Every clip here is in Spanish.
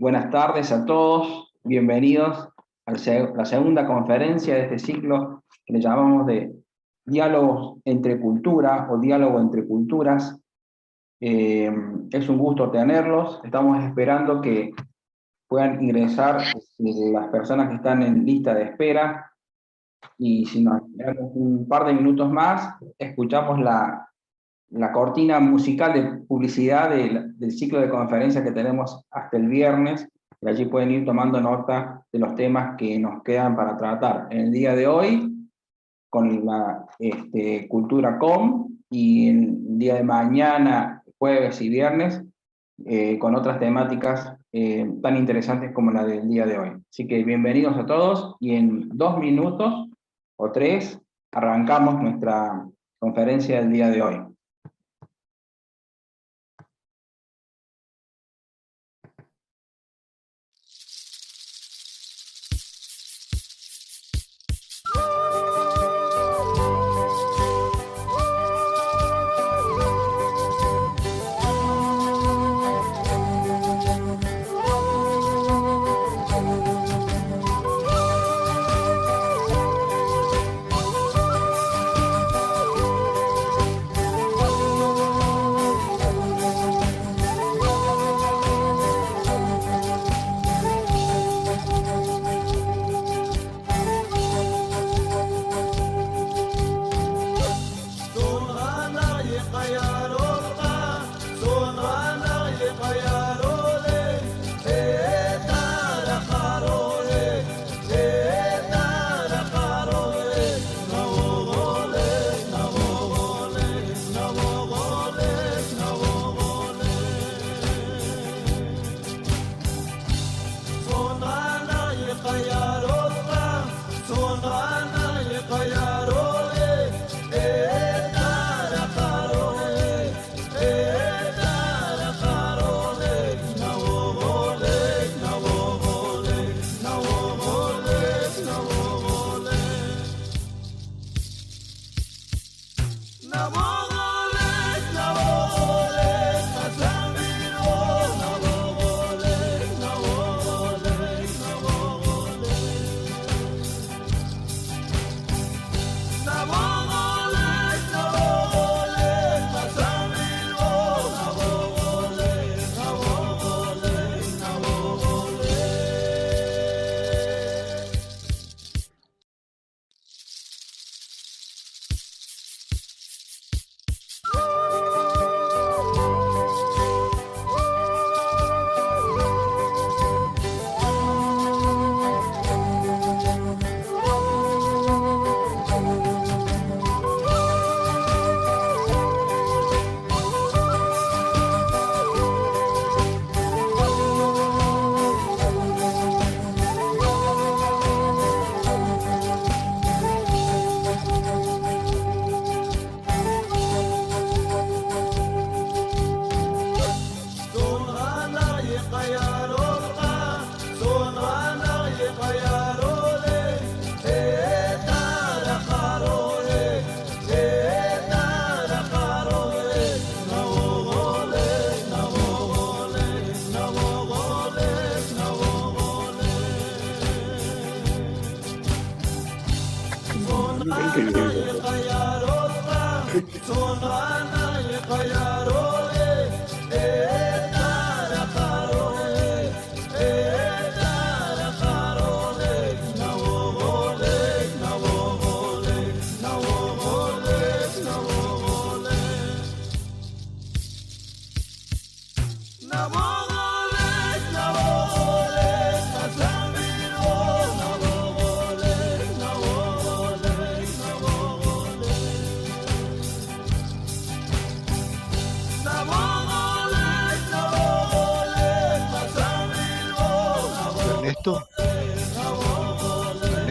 Buenas tardes a todos, bienvenidos a la segunda conferencia de este ciclo que le llamamos de Diálogos entre Cultura o Diálogo entre Culturas. Es un gusto tenerlos, estamos esperando que puedan ingresar las personas que están en lista de espera y si nos esperamos un par de minutos más, escuchamos la cortina musical de publicidad del ciclo de conferencias que tenemos hasta el viernes, y allí pueden ir tomando nota de los temas que nos quedan para tratar. En el día de hoy, con la Cultura Com, y el día de mañana, jueves y viernes, con otras temáticas tan interesantes como la del día de hoy. Así que bienvenidos a todos, y en 2 minutos o 3 arrancamos nuestra conferencia del día de hoy.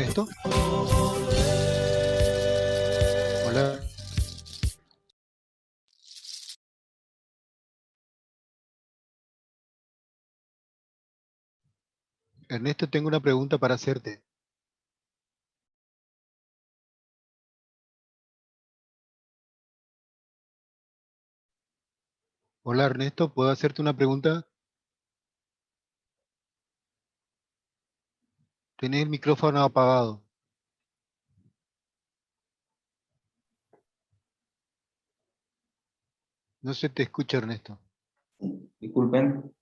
Ernesto. Hola. Ernesto, tengo una pregunta para hacerte. Hola Ernesto, ¿puedo hacerte una pregunta? Tenés el micrófono apagado. No se te escucha, Ernesto. Disculpen.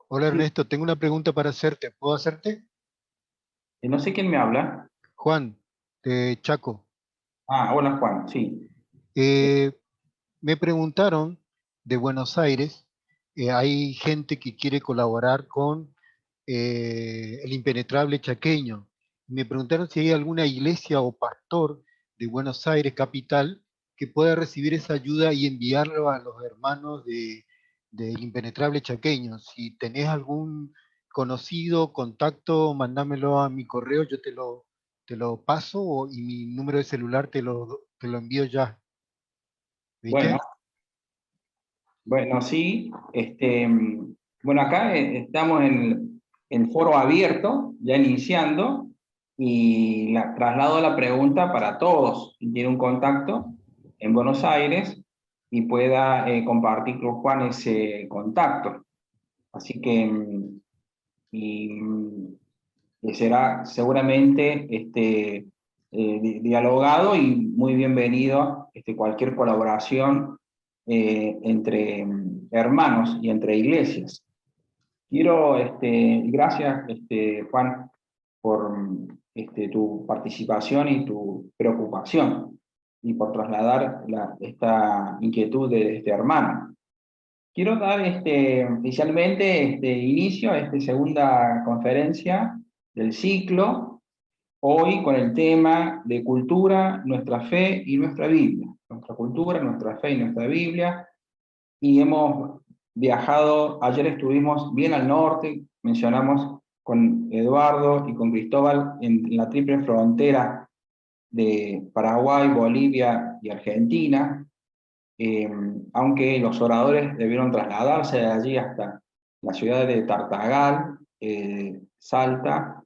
Hola, Sí, Ernesto, tengo una pregunta para hacerte. ¿Puedo hacerte? no sé quién me habla. Juan, de Chaco. Ah, hola Juan, sí. Eh, Me preguntaron de Buenos Aires, hay gente que quiere colaborar con el impenetrable chaqueño. Me preguntaron si hay alguna iglesia o pastor de Buenos Aires, capital, que pueda recibir esa ayuda y enviarlo a los hermanos del impenetrable chaqueño. Si tenés algún conocido, contacto, mándamelo a mi correo, yo te lo paso y mi número de celular te lo envío ya. Bueno, ¿Viste? bueno, sí. Bueno, acá estamos en foro abierto, ya iniciando, y traslado la pregunta para todos. Si tiene un contacto en Buenos Aires y pueda compartir con Juan ese contacto. Así que, que será seguramente dialogado y muy bienvenido cualquier colaboración entre hermanos y entre iglesias. Quiero, gracias Juan, por tu participación y tu preocupación y por trasladar esta inquietud de este hermano. Quiero dar oficialmente inicio a esta segunda conferencia del ciclo, hoy con el tema de cultura, nuestra fe y nuestra Biblia. Nuestra cultura, nuestra fe y nuestra Biblia. Y hemos viajado, ayer estuvimos bien al norte, mencionamos con Eduardo y con Cristóbal en la triple frontera de Paraguay, Bolivia y Argentina. Aunque los oradores debieron trasladarse de allí hasta la ciudad de Tartagal, Salta,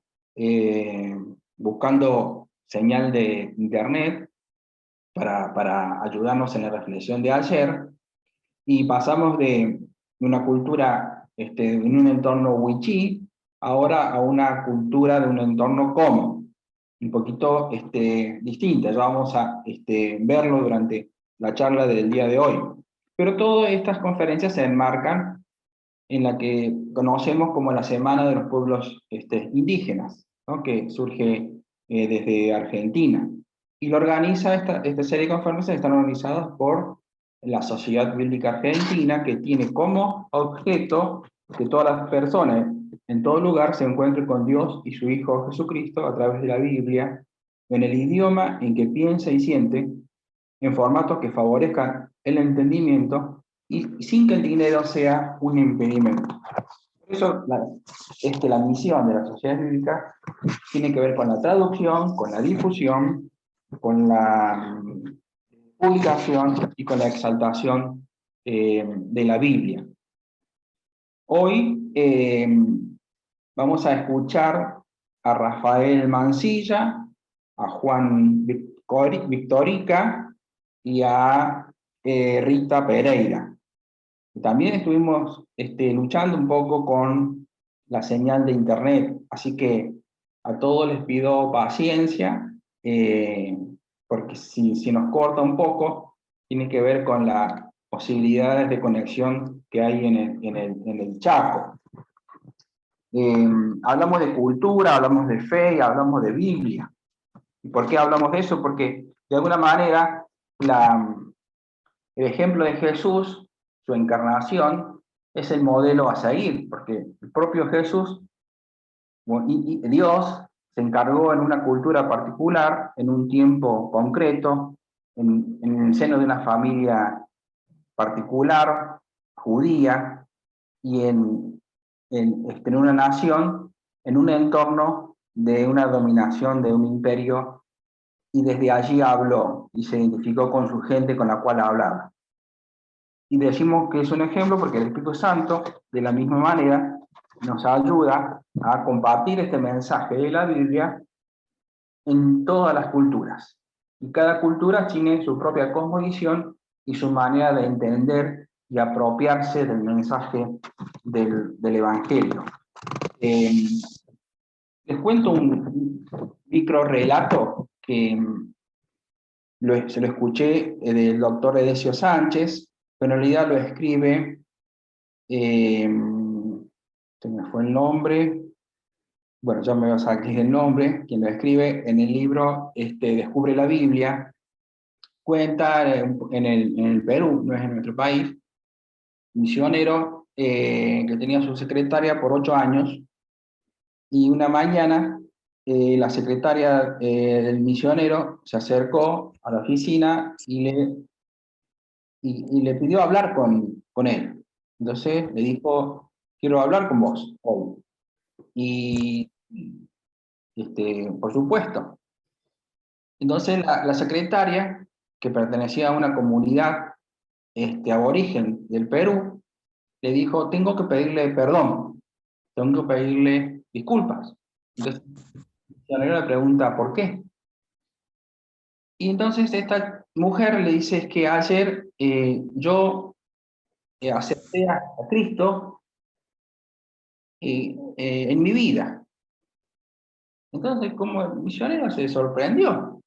buscando señal de internet para ayudarnos en la reflexión de ayer, y pasamos de una cultura en un entorno wichí, ahora a una cultura de un entorno común, un poquito distinta. Ya vamos a verlo durante la charla del día de hoy. Pero todas estas conferencias se enmarcan en la que conocemos como la Semana de los Pueblos Indígenas, ¿no? Que surge desde Argentina. Y lo organiza esta serie de conferencias, están organizadas por la Sociedad Bíblica Argentina, que tiene como objeto que todas las personas en todo lugar se encuentren con Dios y su Hijo Jesucristo a través de la Biblia, en el idioma en que piensa y siente, en formatos que favorezcan el entendimiento y sin que el dinero sea un impedimento. Por eso la misión de la Sociedad Bíblica tiene que ver con la traducción, con la difusión, con la publicación y con la exaltación de la Biblia. Hoy vamos a escuchar a Rafael Mancilla, a Juan Victorica y a Rita Pereira. También estuvimos luchando un poco con la señal de internet, así que a todos les pido paciencia, porque si nos corta un poco, tiene que ver con las posibilidades de conexión que hay en el Chaco. Hablamos de cultura, hablamos de fe y hablamos de Biblia. ¿Y por qué hablamos de eso? Porque de alguna manera el ejemplo de Jesús, su encarnación, es el modelo a seguir, porque el propio Jesús y Dios se encargó en una cultura particular, en un tiempo concreto, en el seno de una familia particular, judía, y en una nación, en un entorno de una dominación de un imperio, y desde allí habló y se identificó con su gente con la cual hablaba. Y decimos que es un ejemplo porque el Espíritu Santo, de la misma manera, nos ayuda a compartir este mensaje de la Biblia en todas las culturas. Y cada cultura tiene su propia cosmovisión y su manera de entender y apropiarse del mensaje del Evangelio. Les cuento un micro relato que se lo escuché del doctor Edesio Sánchez, pero en realidad lo escribe, se me fue el nombre, bueno, ya me voy a sacar el nombre, quien lo escribe en el libro Descubre la Biblia. Cuenta en el Perú, no es en nuestro país, misionero que tenía su secretaria por 8 años, y una mañana la secretaria del misionero se acercó a la oficina y le pidió hablar con él. Entonces le dijo, quiero hablar con vos hoy. Y por supuesto. Entonces la secretaria, que pertenecía a una comunidad aborigen del Perú, le dijo, tengo que pedirle perdón, tengo que pedirle disculpas. Entonces la señora le pregunta, ¿por qué? Y entonces esta mujer le dice, es que ayer yo acepté a Cristo en mi vida. Entonces, como el misionero se sorprendió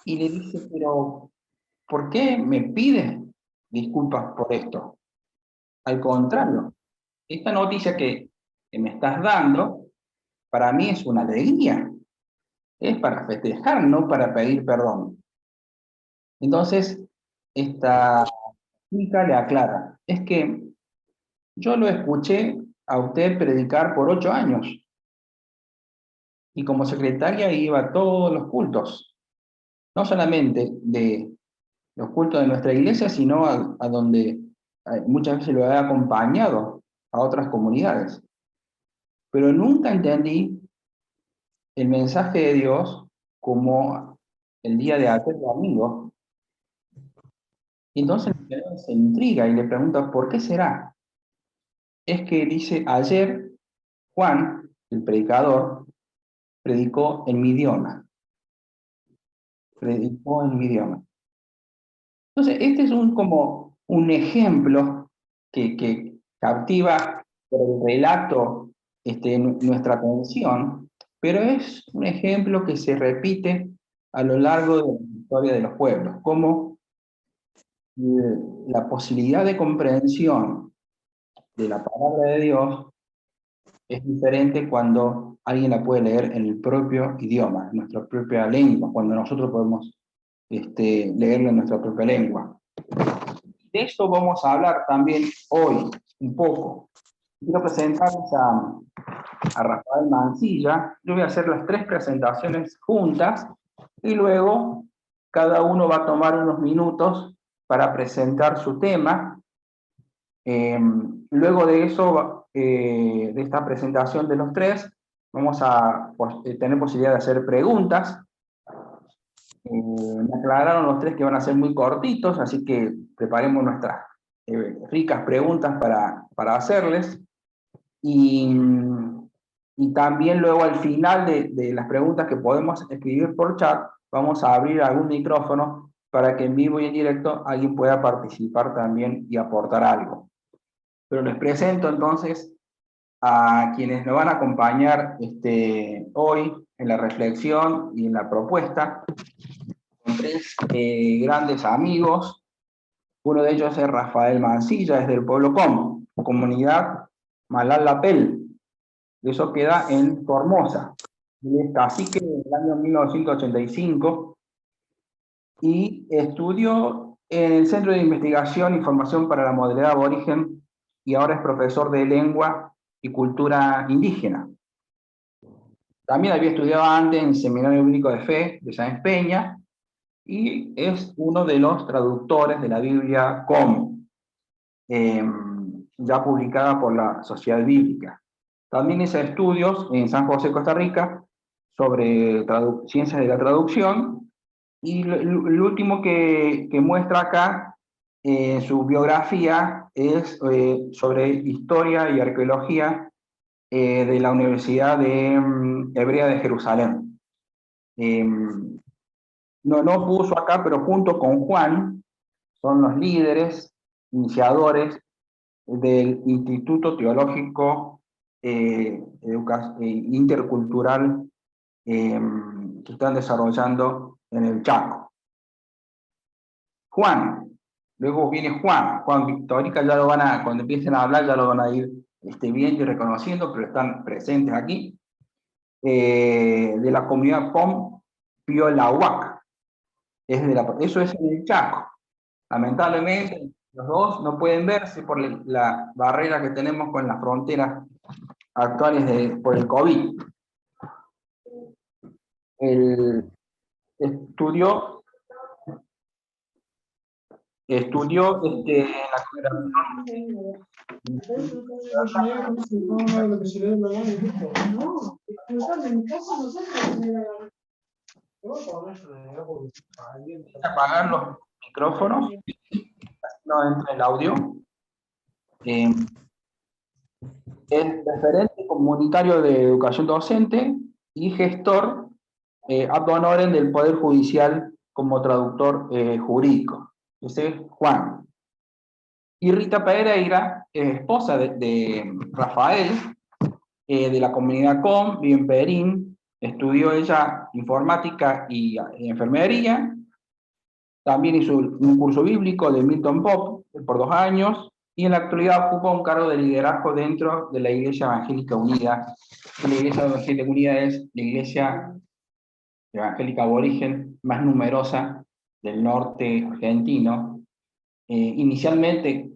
y le dice, pero ¿por qué me pides disculpas por esto? Al contrario, esta noticia que me estás dando, para mí es una alegría, es para festejar, no para pedir perdón. Entonces, esta chica le aclara, es que yo lo escuché a usted predicar por 8 años, y como secretaria iba a todos los cultos, no solamente de los cultos de nuestra iglesia, sino a donde muchas veces lo he acompañado a otras comunidades. Pero nunca entendí el mensaje de Dios como el día de ayer domingo. Y entonces se intriga y le pregunta, ¿por qué será? Es que dice, ayer Juan, el predicador, predicó en mi idioma. Predicó en mi idioma. Entonces, este es como un ejemplo que captiva por el relato nuestra atención, pero es un ejemplo que se repite a lo largo de la historia de los pueblos, como la posibilidad de comprensión de la palabra de Dios es diferente cuando alguien la puede leer en el propio idioma, en nuestra propia lengua, cuando nosotros podemos leerlo en nuestra propia lengua. De eso vamos a hablar también hoy, un poco. Quiero presentarles a Rafael Mancilla. Yo voy a hacer las 3 presentaciones juntas y luego cada uno va a tomar unos minutos para presentar su tema. Luego de eso, de esta presentación de los 3, vamos a tener posibilidad de hacer preguntas. Me aclararon los 3 que van a ser muy cortitos, así que preparemos nuestras ricas preguntas para hacerles. Y también luego al final de las preguntas que podemos escribir por chat, vamos a abrir algún micrófono para que en vivo y en directo alguien pueda participar también y aportar algo. Pero les presento entonces a quienes nos van a acompañar hoy en la reflexión y en la propuesta, con 3 grandes amigos. Uno de ellos es Rafael Mancilla, es del pueblo comunidad Malal Lapel. Eso queda en Formosa. Él es cacique en el año 1985 y estudió en el Centro de Investigación y Formación para la Modernidad Aborigen y ahora es profesor de lengua y cultura indígena. También había estudiado antes en el Seminario Bíblico de Fe de Sáenz Peña y es uno de los traductores de la Biblia Com, ya publicada por la Sociedad Bíblica. También hizo estudios en San José, Costa Rica, sobre ciencias de la traducción, y lo último que muestra acá en su biografía es sobre historia y arqueología de la Universidad Hebrea de Jerusalén. No puso acá, pero junto con Juan, son los líderes, iniciadores del Instituto Teológico intercultural que están desarrollando en el Chaco. Juan, luego viene Juan Victórica, ya lo van a, cuando empiecen a hablar ya lo van a ir viendo y reconociendo, pero están presentes aquí, de la comunidad POM Piolahuac, eso es en el Chaco. Lamentablemente los dos no pueden verse por la barrera que tenemos con las fronteras actuales por el COVID. Estudió en la apagar los micrófonos, no entra el audio. Es referente comunitario de educación docente y gestor ad honorem del Poder Judicial como traductor jurídico. Ese es Juan. Y Rita Pereira es esposa de Rafael, de la comunidad COM, vive en Perín, estudió ella informática y enfermería, también hizo un curso bíblico de Milton Pop por 2 años, y en la actualidad ocupa un cargo de liderazgo dentro de la Iglesia Evangélica Unida. La Iglesia Evangélica Unida es la iglesia evangélica aborigen más numerosa del norte argentino, inicialmente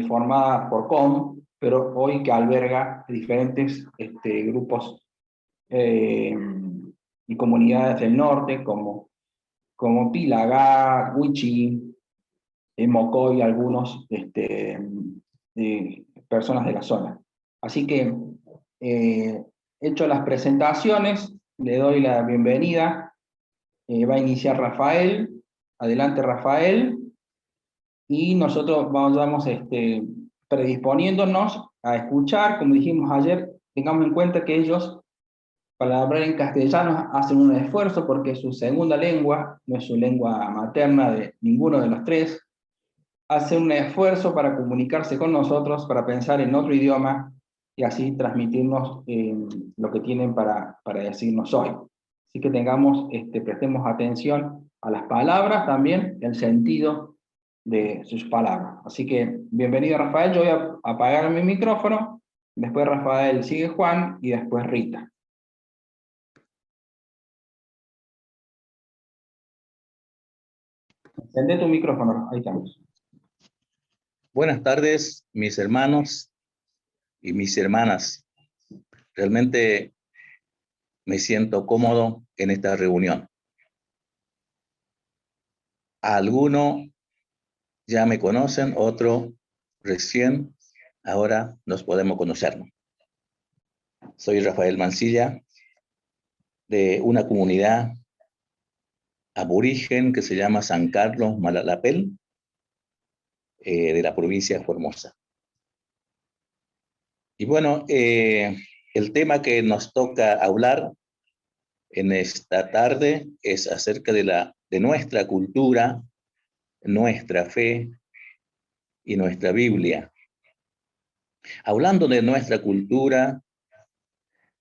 formada por COM, pero hoy que alberga diferentes grupos y comunidades del norte, como Pilagá, Huichi, Mocoy, algunos personas de la zona. Así que, hecho las presentaciones, le doy la bienvenida. Va a iniciar Rafael. Adelante, Rafael. Y nosotros vamos predisponiéndonos a escuchar. Como dijimos ayer, tengamos en cuenta que ellos, para hablar en castellano, hacen un esfuerzo porque es su segunda lengua, no es su lengua materna de ninguno de los tres. Hacen un esfuerzo para comunicarse con nosotros, para pensar en otro idioma y así transmitirnos lo que tienen para decirnos hoy. Así que prestemos atención a las palabras, también el sentido de sus palabras. Así que, bienvenido Rafael, yo voy a apagar mi micrófono, después Rafael sigue Juan y después Rita. Encende tu micrófono, ahí estamos. Buenas tardes, mis hermanos y mis hermanas. Realmente me siento cómodo en esta reunión. Algunos ya me conocen, otros recién, ahora nos podemos conocer. Soy Rafael Mancilla, de una comunidad aborigen que se llama San Carlos Malalapel, de la provincia de Formosa. Y bueno, el tema que nos toca hablar en esta tarde es acerca de nuestra cultura, nuestra fe y nuestra Biblia. Hablando de nuestra cultura,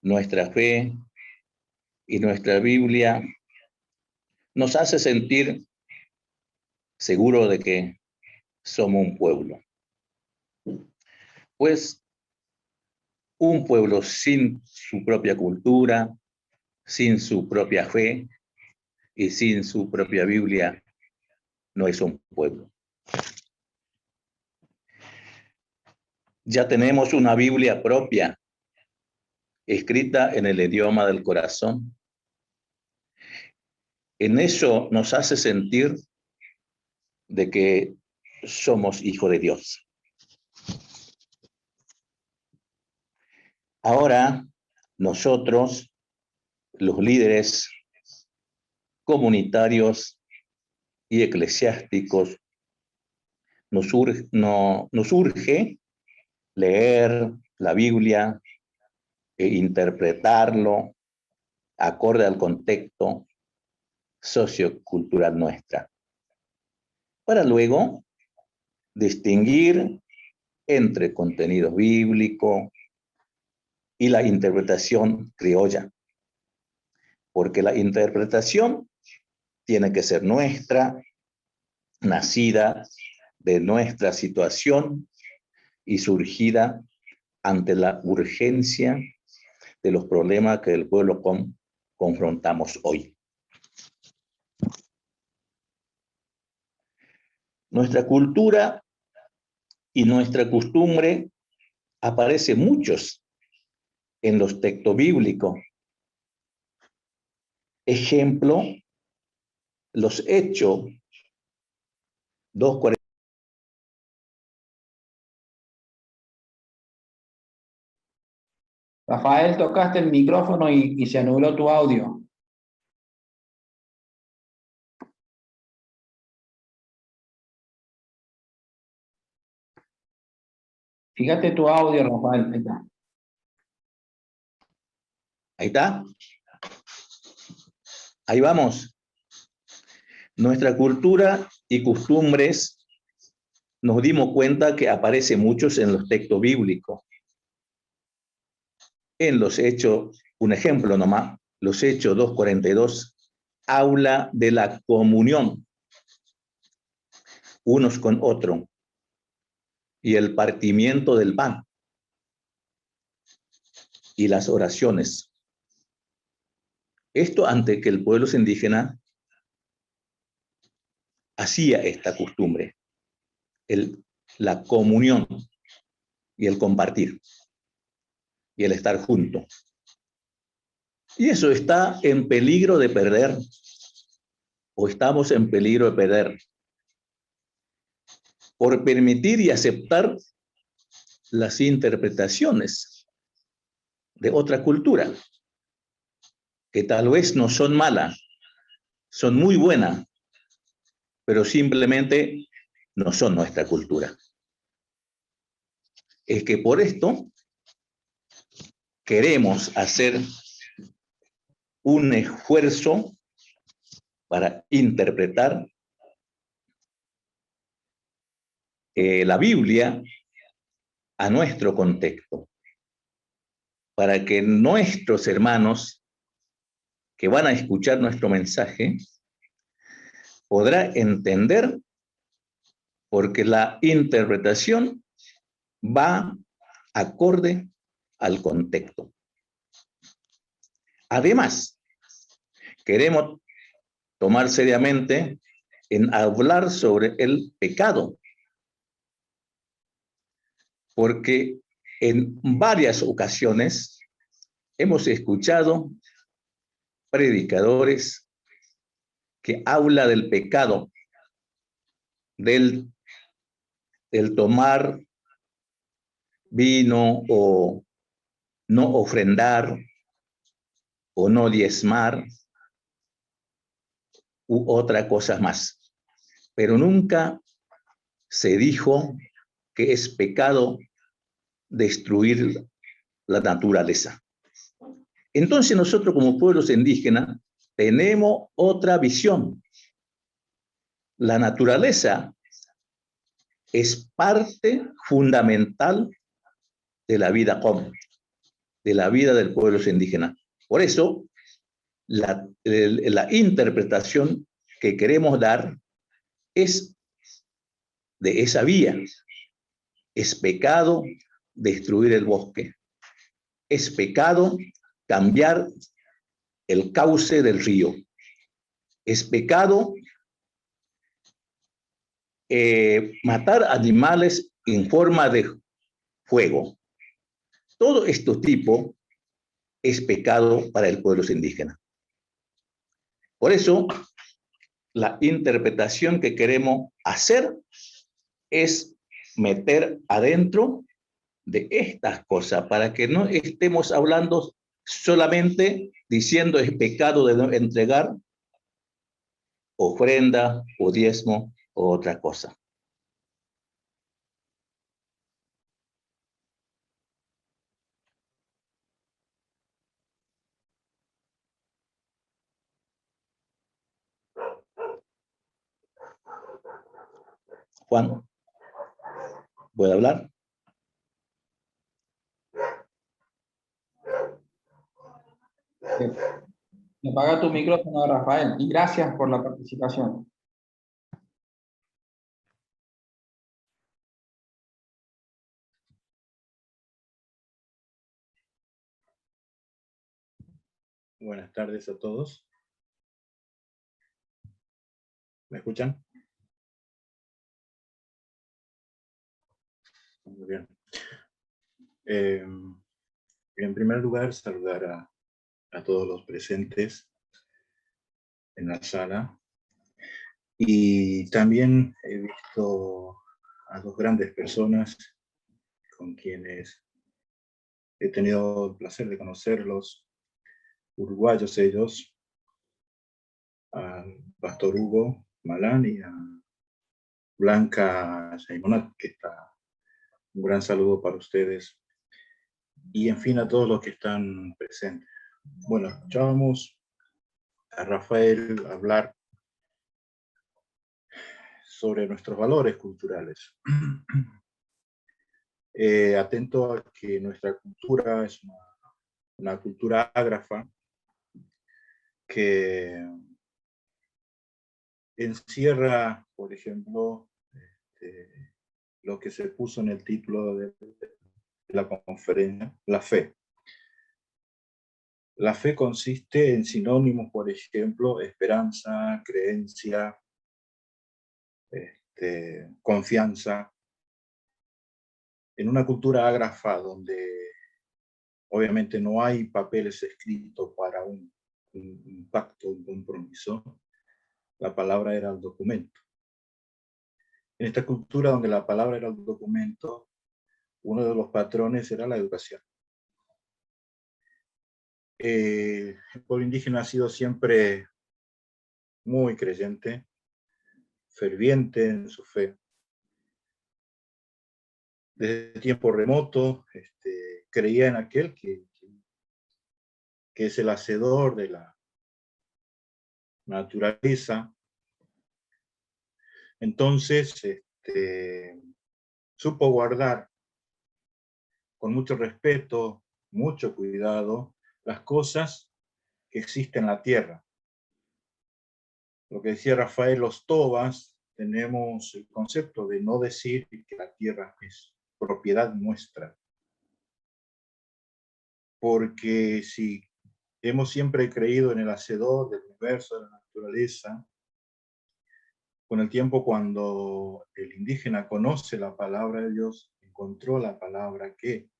nuestra fe y nuestra Biblia, nos hace sentir seguro de que somos un pueblo. Pues un pueblo sin su propia cultura, sin su propia fe y sin su propia Biblia, no es un pueblo. Ya tenemos una Biblia propia, escrita en el idioma del corazón. En eso nos hace sentir de que somos hijos de Dios. Ahora, nosotros, los líderes comunitarios y eclesiásticos, nos urge leer la Biblia e interpretarlo acorde al contexto sociocultural nuestra, para luego distinguir entre contenido bíblico, y la interpretación criolla. Porque la interpretación tiene que ser nuestra, nacida de nuestra situación y surgida ante la urgencia de los problemas que el pueblo confrontamos hoy. Nuestra cultura y nuestra costumbre aparece muchos en los textos bíblicos. Ejemplo, los Hechos 2:40. Rafael, tocaste el micrófono y se anuló tu audio. Fíjate tu audio, Rafael. Ahí está. Ahí está. Ahí vamos. Nuestra cultura y costumbres nos dimos cuenta que aparece muchos en los textos bíblicos. En los Hechos, un ejemplo nomás, los Hechos 2:42, habla de la comunión unos con otros y el partimiento del pan y las oraciones. Esto antes que el pueblo indígena hacía esta costumbre, la comunión y el compartir y el estar juntos. Y eso está en peligro de perder, o estamos en peligro de perder, por permitir y aceptar las interpretaciones de otra cultura, que tal vez no son malas, son muy buenas, pero simplemente no son nuestra cultura. Es que por esto queremos hacer un esfuerzo para interpretar la Biblia a nuestro contexto, para que nuestros hermanos que van a escuchar nuestro mensaje podrán entender, porque la interpretación va acorde al contexto. Además, queremos tomar seriamente en hablar sobre el pecado, porque en varias ocasiones hemos escuchado predicadores que hablan del pecado, del tomar vino o no ofrendar o no diezmar u otra cosa más. Pero nunca se dijo que es pecado destruir la naturaleza. Entonces nosotros como pueblos indígenas tenemos otra visión. La naturaleza es parte fundamental de la vida común, de la vida del pueblo indígena. Por eso, la interpretación que queremos dar es de esa vía. Es pecado destruir el bosque. Es pecado cambiar el cauce del río. Es pecado matar animales en forma de fuego. Todo este tipo es pecado para el pueblo indígena. Por eso, la interpretación que queremos hacer es meter adentro de estas cosas, para que no estemos hablando solamente diciendo es pecado de no entregar ofrenda o diezmo o otra cosa. Juan, ¿puedo hablar? Apaga tu micrófono, Rafael, y gracias por la participación. Buenas tardes a todos. ¿Me escuchan? Muy bien. En primer lugar, saludar a todos los presentes en la sala. Y también he visto a dos grandes personas con quienes he tenido el placer de conocerlos, uruguayos ellos, al pastor Hugo Malán y a Blanca Saimonat, que está. Un gran saludo para ustedes. Y en fin, a todos los que están presentes. Bueno, escuchábamos a Rafael hablar sobre nuestros valores culturales. Atento a que nuestra cultura es una cultura ágrafa que encierra, por ejemplo, lo que se puso en el título de la conferencia, la fe. La fe consiste en sinónimos, por ejemplo, esperanza, creencia, confianza. En una cultura ágrafa donde obviamente no hay papeles escritos para un pacto, un compromiso, la palabra era el documento. En esta cultura donde la palabra era el documento, uno de los patrones era la educación. El pueblo indígena ha sido siempre muy creyente, ferviente en su fe. Desde tiempo remoto creía en aquel que es el hacedor de la naturaleza. Entonces, supo guardar con mucho respeto, mucho cuidado, las cosas que existen en la tierra. Lo que decía Rafael, los tobas, tenemos el concepto de no decir que la tierra es propiedad nuestra. Porque si hemos siempre creído en el hacedor del universo, de la naturaleza, con el tiempo, cuando el indígena conoce la palabra de Dios, encontró la palabra que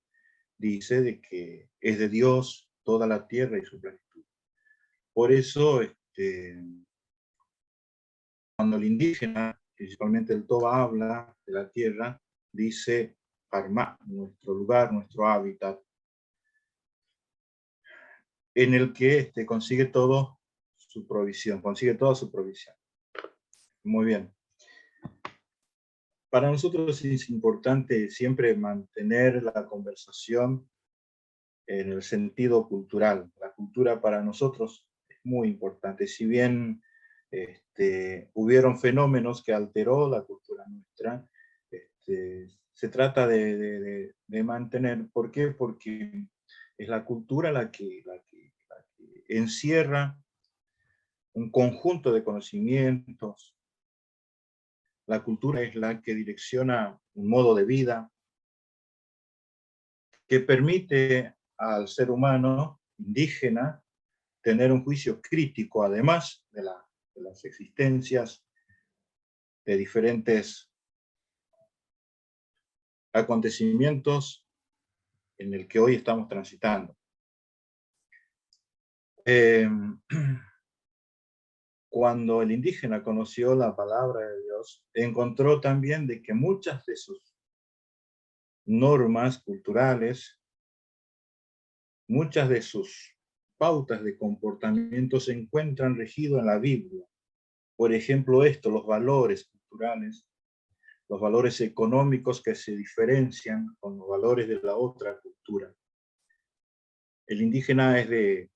dice de que es de Dios toda la tierra y su plenitud. Por eso, cuando el indígena, principalmente el Toba, habla de la tierra, dice Parma, nuestro lugar, nuestro hábitat, en el que consigue todo su provisión, consigue toda su provisión. Muy bien. Para nosotros es importante siempre mantener la conversación en el sentido cultural. La cultura para nosotros es muy importante. Si bien hubieron fenómenos que alteró la cultura nuestra, se trata de mantener. ¿Por qué? Porque es la cultura la que encierra un conjunto de conocimientos. La cultura es la que direcciona un modo de vida que permite al ser humano indígena tener un juicio crítico, además de las existencias de diferentes acontecimientos en el que hoy estamos transitando. Cuando el indígena conoció la palabra de Dios, encontró también de que muchas de sus normas culturales, muchas de sus pautas de comportamiento se encuentran regidos en la Biblia. Por ejemplo, los valores culturales, los valores económicos que se diferencian con los valores de la otra cultura. El indígena es de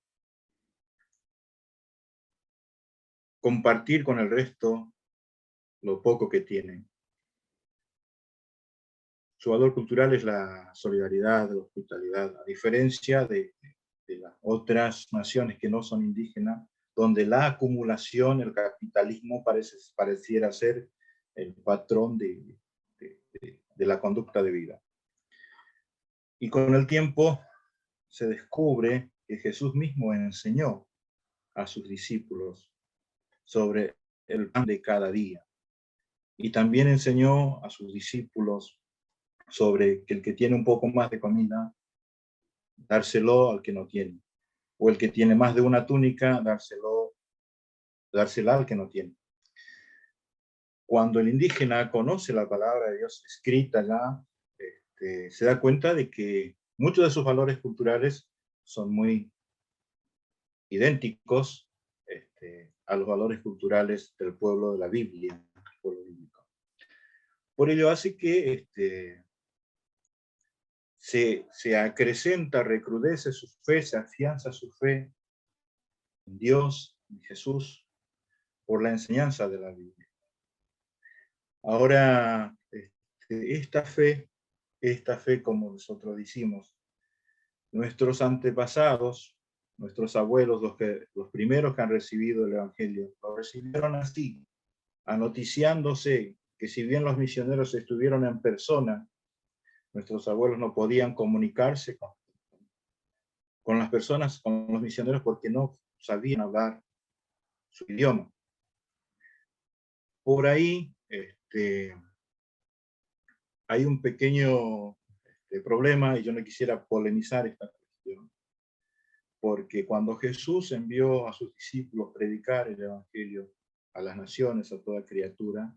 compartir con el resto lo poco que tiene. Su valor cultural es la solidaridad, la hospitalidad, a diferencia de las otras naciones que no son indígenas, donde la acumulación, el capitalismo pareciera ser el patrón de la conducta de vida. Y con el tiempo se descubre que Jesús mismo enseñó a sus discípulos sobre el pan de cada día. Y también enseñó a sus discípulos sobre que el que tiene un poco más de comida, dárselo al que no tiene. O el que tiene más de una túnica, dársela al que no tiene. Cuando el indígena conoce la palabra de Dios escrita ya, se da cuenta de que muchos de sus valores culturales son muy idénticos a los valores culturales del pueblo de la Biblia, el pueblo bíblico. Por ello hace que se acrecenta, recrudece su fe, se afianza su fe en Dios, en Jesús, por la enseñanza de la Biblia. Ahora, esta fe, como nosotros decimos, nuestros antepasados, nuestros abuelos, los primeros que han recibido el Evangelio, lo recibieron así, anoticiándose que si bien los misioneros estuvieron en persona, nuestros abuelos no podían comunicarse con las personas, con los misioneros, porque no sabían hablar su idioma. Por ahí hay un pequeño problema, y yo no quisiera polemizar esta cuestión, porque cuando Jesús envió a sus discípulos a predicar el Evangelio a las naciones, a toda criatura,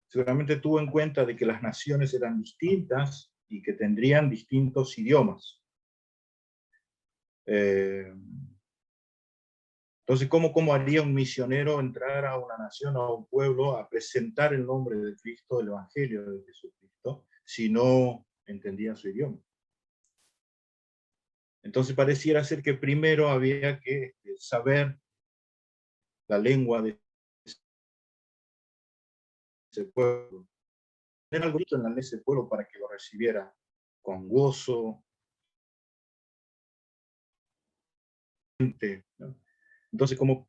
seguramente tuvo en cuenta de que las naciones eran distintas y que tendrían distintos idiomas. Entonces, ¿cómo haría un misionero entrar a una nación o a un pueblo a presentar el nombre de Cristo, el Evangelio de Jesucristo, si no entendía su idioma? Entonces pareciera ser que primero había que saber la lengua de ese pueblo, tener algo en la lengua de ese pueblo para que lo recibiera con gozo, ¿no? Entonces, como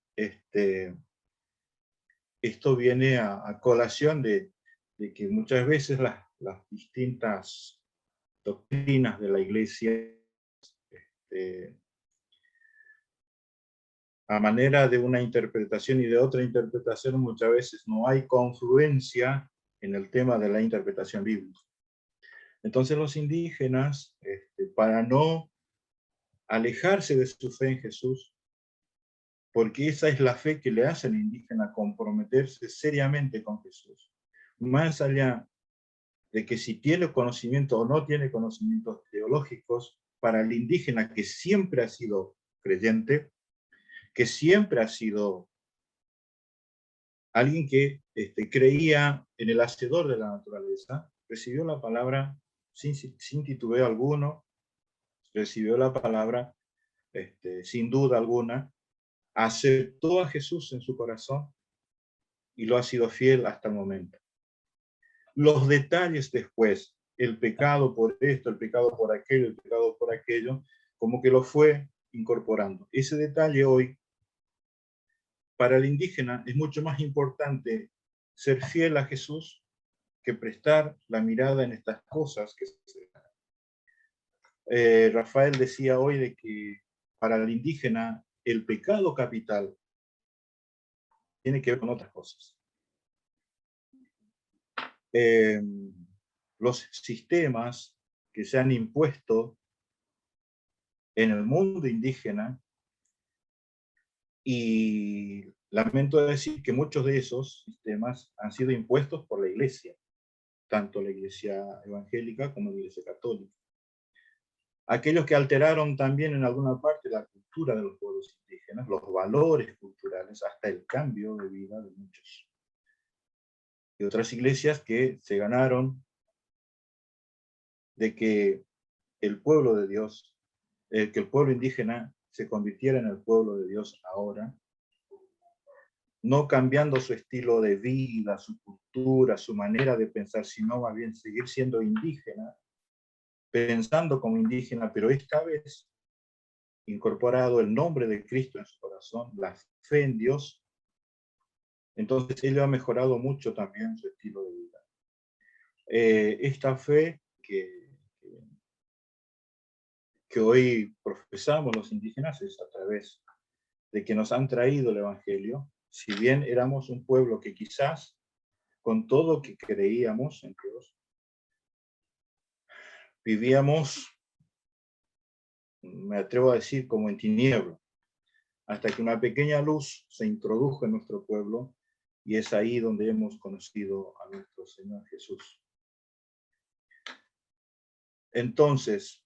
esto viene a colación de que muchas veces las distintas doctrinas de la iglesia, a manera de una interpretación y de otra interpretación, muchas veces no hay confluencia en el tema de la interpretación bíblica. Entonces los indígenas, para no alejarse de su fe en Jesús, porque esa es la fe que le hace al indígena comprometerse seriamente con Jesús, más allá de que si tiene conocimiento o no tiene conocimientos teológicos, para el indígena que siempre ha sido creyente, que siempre ha sido alguien que creía en el hacedor de la naturaleza, recibió la palabra sin titubeo alguno, recibió la palabra sin duda alguna, aceptó a Jesús en su corazón y lo ha sido fiel hasta el momento. Los detalles después, el pecado por esto, el pecado por aquello, el pecado por aquello, como que lo fue incorporando. Ese detalle hoy, para el indígena, es mucho más importante ser fiel a Jesús que prestar la mirada en estas cosas que Rafael decía hoy de que para el indígena el pecado capital tiene que ver con otras cosas. Los sistemas que se han impuesto en el mundo indígena, y lamento decir que muchos de esos sistemas han sido impuestos por la iglesia, tanto la iglesia evangélica como la iglesia católica. Aquellos que alteraron también en alguna parte la cultura de los pueblos indígenas, los valores culturales, hasta el cambio de vida de muchos. Y otras iglesias que se ganaron de que el pueblo de Dios, que el pueblo indígena se convirtiera en el pueblo de Dios ahora, no cambiando su estilo de vida, su cultura, su manera de pensar, sino más bien seguir siendo indígena, pensando como indígena, pero esta vez incorporado el nombre de Cristo en su corazón, la fe en Dios, entonces ello ha mejorado mucho también su estilo de vida. Esta fe que hoy profesamos los indígenas es a través de que nos han traído el Evangelio. Si bien éramos un pueblo que quizás, con todo lo que creíamos en Dios, vivíamos, me atrevo a decir, como en tiniebla, hasta que una pequeña luz se introdujo en nuestro pueblo, y es ahí donde hemos conocido a nuestro Señor Jesús. Entonces,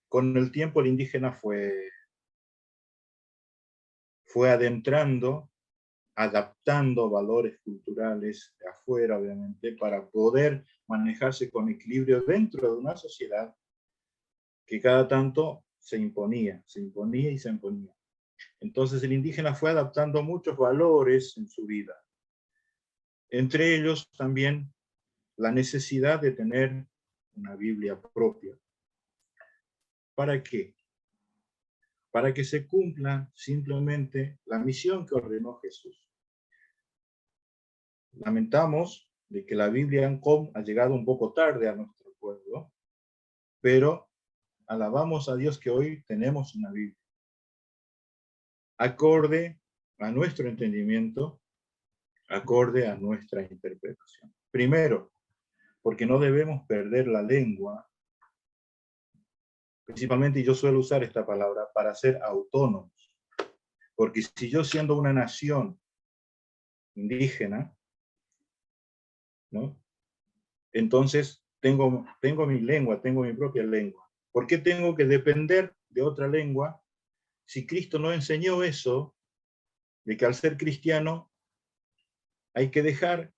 con el tiempo el indígena fue adentrando, adaptando valores culturales de afuera, obviamente, para poder manejarse con equilibrio dentro de una sociedad que cada tanto se imponía y se imponía. Entonces el indígena fue adaptando muchos valores en su vida. Entre ellos también la necesidad de tener una Biblia propia. ¿Para qué? Para que se cumpla simplemente la misión que ordenó Jesús. Lamentamos de que la Biblia ANCOM ha llegado un poco tarde a nuestro pueblo, pero alabamos a Dios que hoy tenemos una Biblia acorde a nuestro entendimiento, acorde a nuestra interpretación. Primero, porque no debemos perder la lengua, principalmente yo suelo usar esta palabra para ser autónomos, porque si yo siendo una nación indígena, ¿no? Entonces tengo mi lengua, tengo mi propia lengua. ¿Por qué tengo que depender de otra lengua si Cristo no enseñó eso, de que al ser cristiano hay que dejar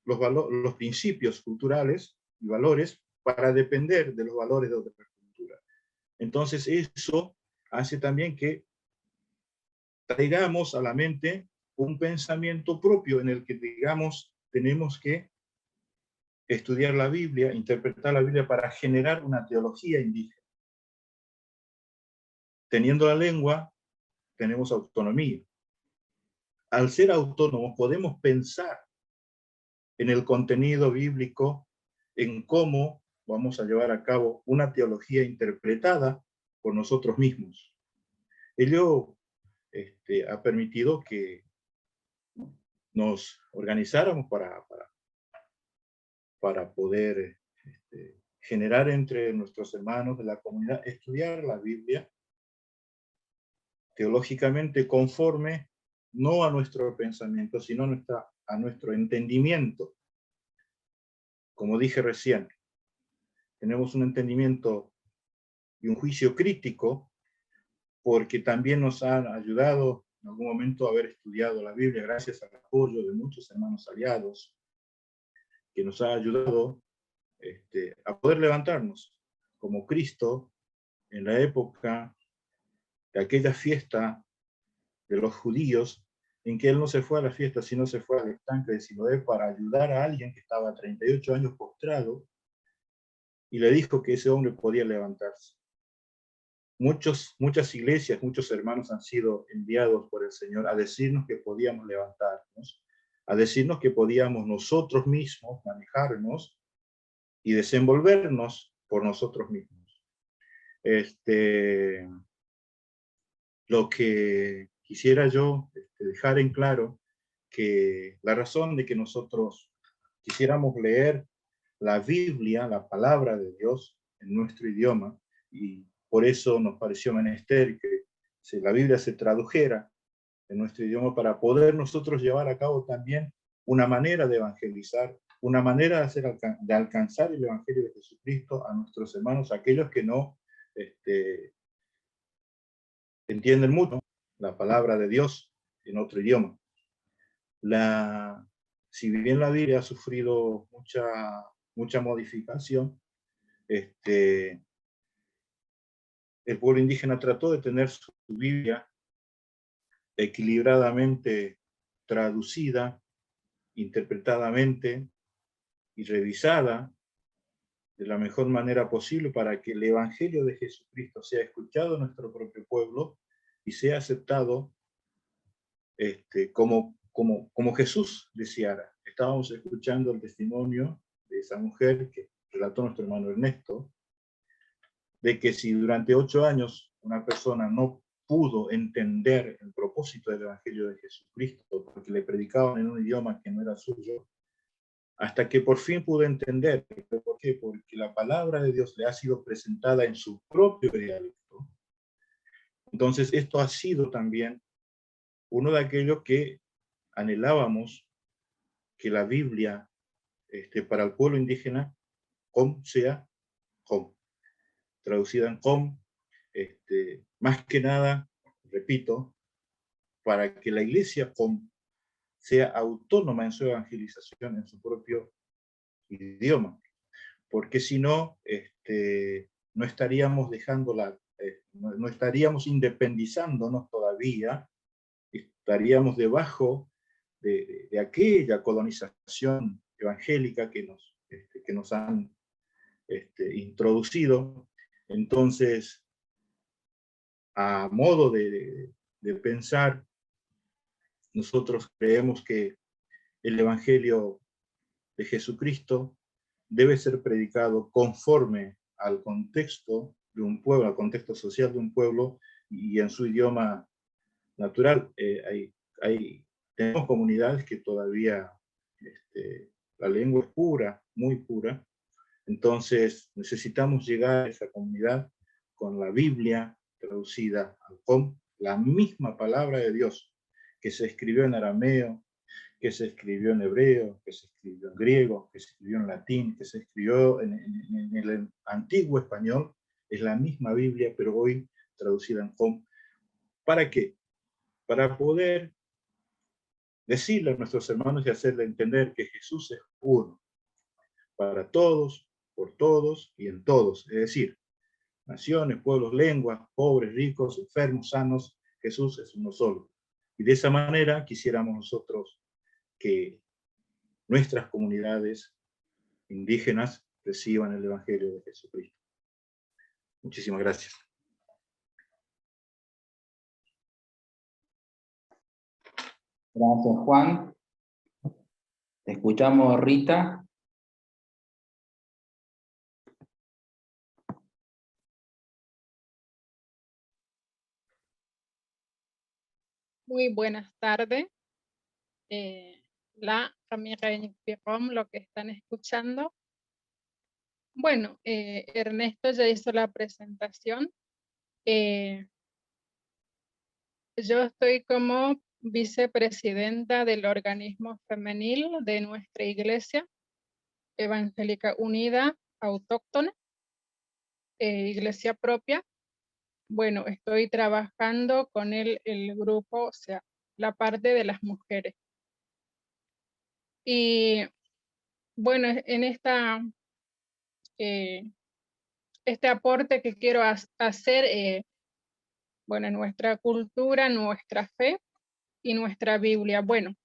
los principios culturales y valores para depender de los valores de otra cultura? Entonces eso hace también que traigamos a la mente un pensamiento propio en el que, digamos, tenemos que estudiar la Biblia, interpretar la Biblia para generar una teología indígena. Teniendo la lengua, tenemos autonomía. Al ser autónomos podemos pensar en el contenido bíblico, en cómo vamos a llevar a cabo una teología interpretada por nosotros mismos. Ello ha permitido que nos organizáramos para poder generar entre nuestros hermanos de la comunidad, estudiar la Biblia teológicamente conforme no a nuestro pensamiento, sino a nuestro entendimiento. Como dije recién, tenemos un entendimiento y un juicio crítico porque también nos han ayudado en algún momento a haber estudiado la Biblia gracias al apoyo de muchos hermanos aliados, que nos ha ayudado a poder levantarnos como Cristo en la época de aquella fiesta de los judíos, en que él no se fue a la fiesta, sino se fue al estanque de Siloé para ayudar a alguien que estaba 38 años postrado, y le dijo que ese hombre podía levantarse. Muchas iglesias, muchos hermanos han sido enviados por el Señor a decirnos que podíamos levantarnos, a decirnos que podíamos nosotros mismos manejarnos y desenvolvernos por nosotros mismos. Lo que quisiera yo dejar en claro, que la razón de que nosotros quisiéramos leer la Biblia, la palabra de Dios, en nuestro idioma, y por eso nos pareció menester que la Biblia se tradujera en nuestro idioma para poder nosotros llevar a cabo también una manera de evangelizar, una manera de alcanzar el Evangelio de Jesucristo a nuestros hermanos, aquellos que no entienden mucho la palabra de Dios en otro idioma. Si bien la Biblia ha sufrido mucha modificación, el pueblo indígena trató de tener su Biblia equilibradamente traducida, interpretadamente y revisada de la mejor manera posible para que el Evangelio de Jesucristo sea escuchado en nuestro propio pueblo y sea aceptado como Jesús deseara. Estábamos escuchando el testimonio de esa mujer que relató nuestro hermano Ernesto, de que si durante 8 años una persona no pudo entender el propósito del Evangelio de Jesucristo, porque le predicaban en un idioma que no era suyo, hasta que por fin pudo entender. ¿Por qué? Porque la palabra de Dios le ha sido presentada en su propio dialecto. Entonces esto ha sido también uno de aquellos que anhelábamos, que la Biblia para el pueblo indígena sea com, traducida en com, más que nada, repito, para que la iglesia com sea autónoma en su evangelización, en su propio idioma, porque si no, no estaríamos no estaríamos independizándonos todavía, estaríamos debajo de aquella colonización evangélica que nos han introducido. Entonces, a modo de pensar, nosotros creemos que el Evangelio de Jesucristo debe ser predicado conforme al contexto de un pueblo, al contexto social de un pueblo y en su idioma natural. Tenemos comunidades que todavía la lengua es pura, muy pura. Entonces necesitamos llegar a esa comunidad con la Biblia traducida con la misma palabra de Dios que se escribió en arameo, que se escribió en hebreo, que se escribió en griego, que se escribió en latín, que se escribió en el antiguo español. Es la misma Biblia, pero hoy traducida en com. ¿Para qué? Para poder decirle a nuestros hermanos y hacerle entender que Jesús es uno, para todos, por todos y en todos. Es decir, naciones, pueblos, lenguas, pobres, ricos, enfermos, sanos, Jesús es uno solo. Y de esa manera quisiéramos nosotros que nuestras comunidades indígenas reciban el Evangelio de Jesucristo. Muchísimas gracias. Gracias, Juan. Te escuchamos, Rita. Muy buenas tardes. Lo que están escuchando. Bueno, Ernesto ya hizo la presentación. Yo estoy como vicepresidenta del organismo femenil de nuestra iglesia evangélica unida autóctona, iglesia propia. Bueno, estoy trabajando con el grupo, o sea, la parte de las mujeres. Y bueno, en este aporte que quiero hacer, bueno, nuestra cultura, nuestra fe y nuestra Biblia. Bueno,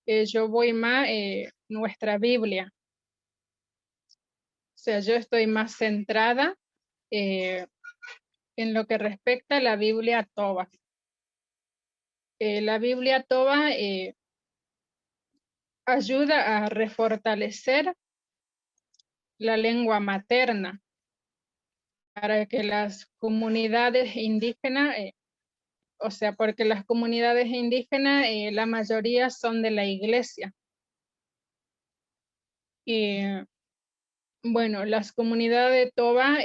yo voy más nuestra Biblia. O sea, yo estoy más centrada en lo que respecta a la Biblia Toba. La Biblia Toba ayuda a refortalecer la lengua materna para que las comunidades indígenas, o sea, porque las comunidades indígenas, la mayoría son de la iglesia. Y bueno, las comunidades de Toba,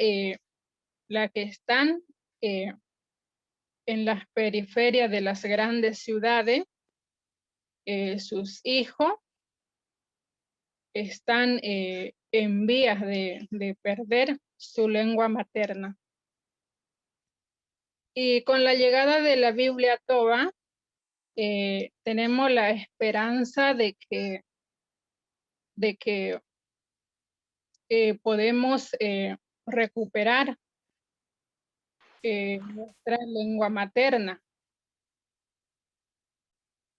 las que están en las periferias de las grandes ciudades, sus hijos están en vías de perder su lengua materna. Y con la llegada de la Biblia Toba, tenemos la esperanza de que podemos recuperar nuestra lengua materna.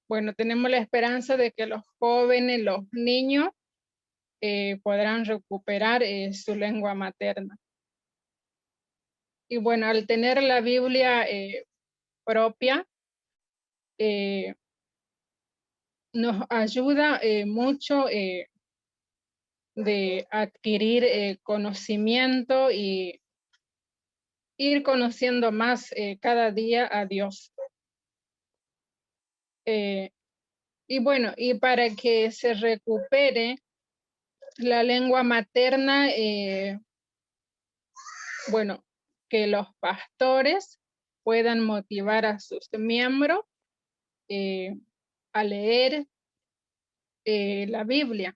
Bueno, tenemos la esperanza de que los jóvenes, los niños, podrán recuperar su lengua materna. Y bueno, al tener la Biblia propia, nos ayuda mucho de adquirir conocimiento y ir conociendo más cada día a Dios. Y bueno, y para que se recupere la lengua materna, bueno, que los pastores puedan motivar a sus miembros a leer la Biblia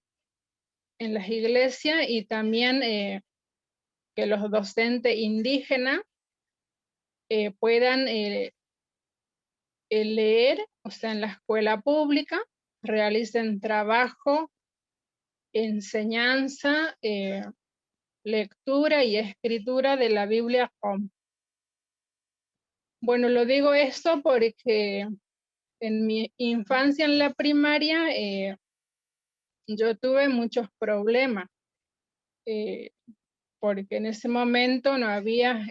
en las iglesias, y también que los docentes indígenas puedan leer, o sea, en la escuela pública, realicen trabajo, enseñanza, lectura y escritura de la Biblia. Bueno, lo digo esto porque en mi infancia en la primaria yo tuve muchos problemas, porque en ese momento no había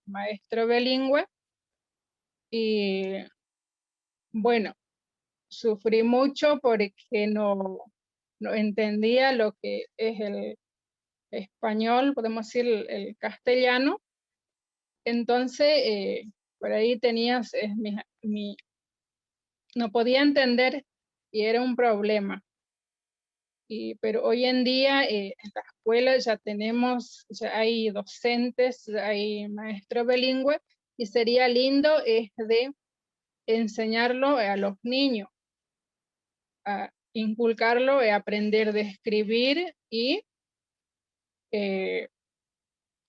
maestro bilingüe, y bueno, sufrí mucho porque no entendía lo que es el español, podemos decir el castellano. Entonces, por ahí tenías, no podía entender y era un problema. Pero hoy en día en la escuela ya tenemos, ya hay docentes, ya hay maestros bilingües, y sería lindo de enseñarlo a los niños, a inculcarlo, a aprender de escribir y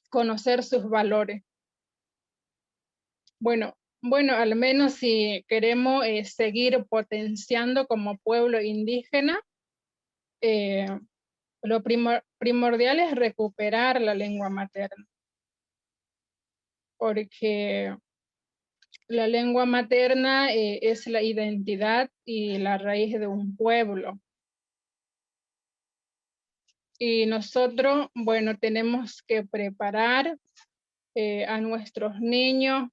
conocer sus valores. Bueno, al menos si queremos seguir potenciando como pueblo indígena, lo primordial es recuperar la lengua materna, porque la lengua materna es la identidad y la raíz de un pueblo. Y nosotros, bueno, tenemos que preparar a nuestros niños,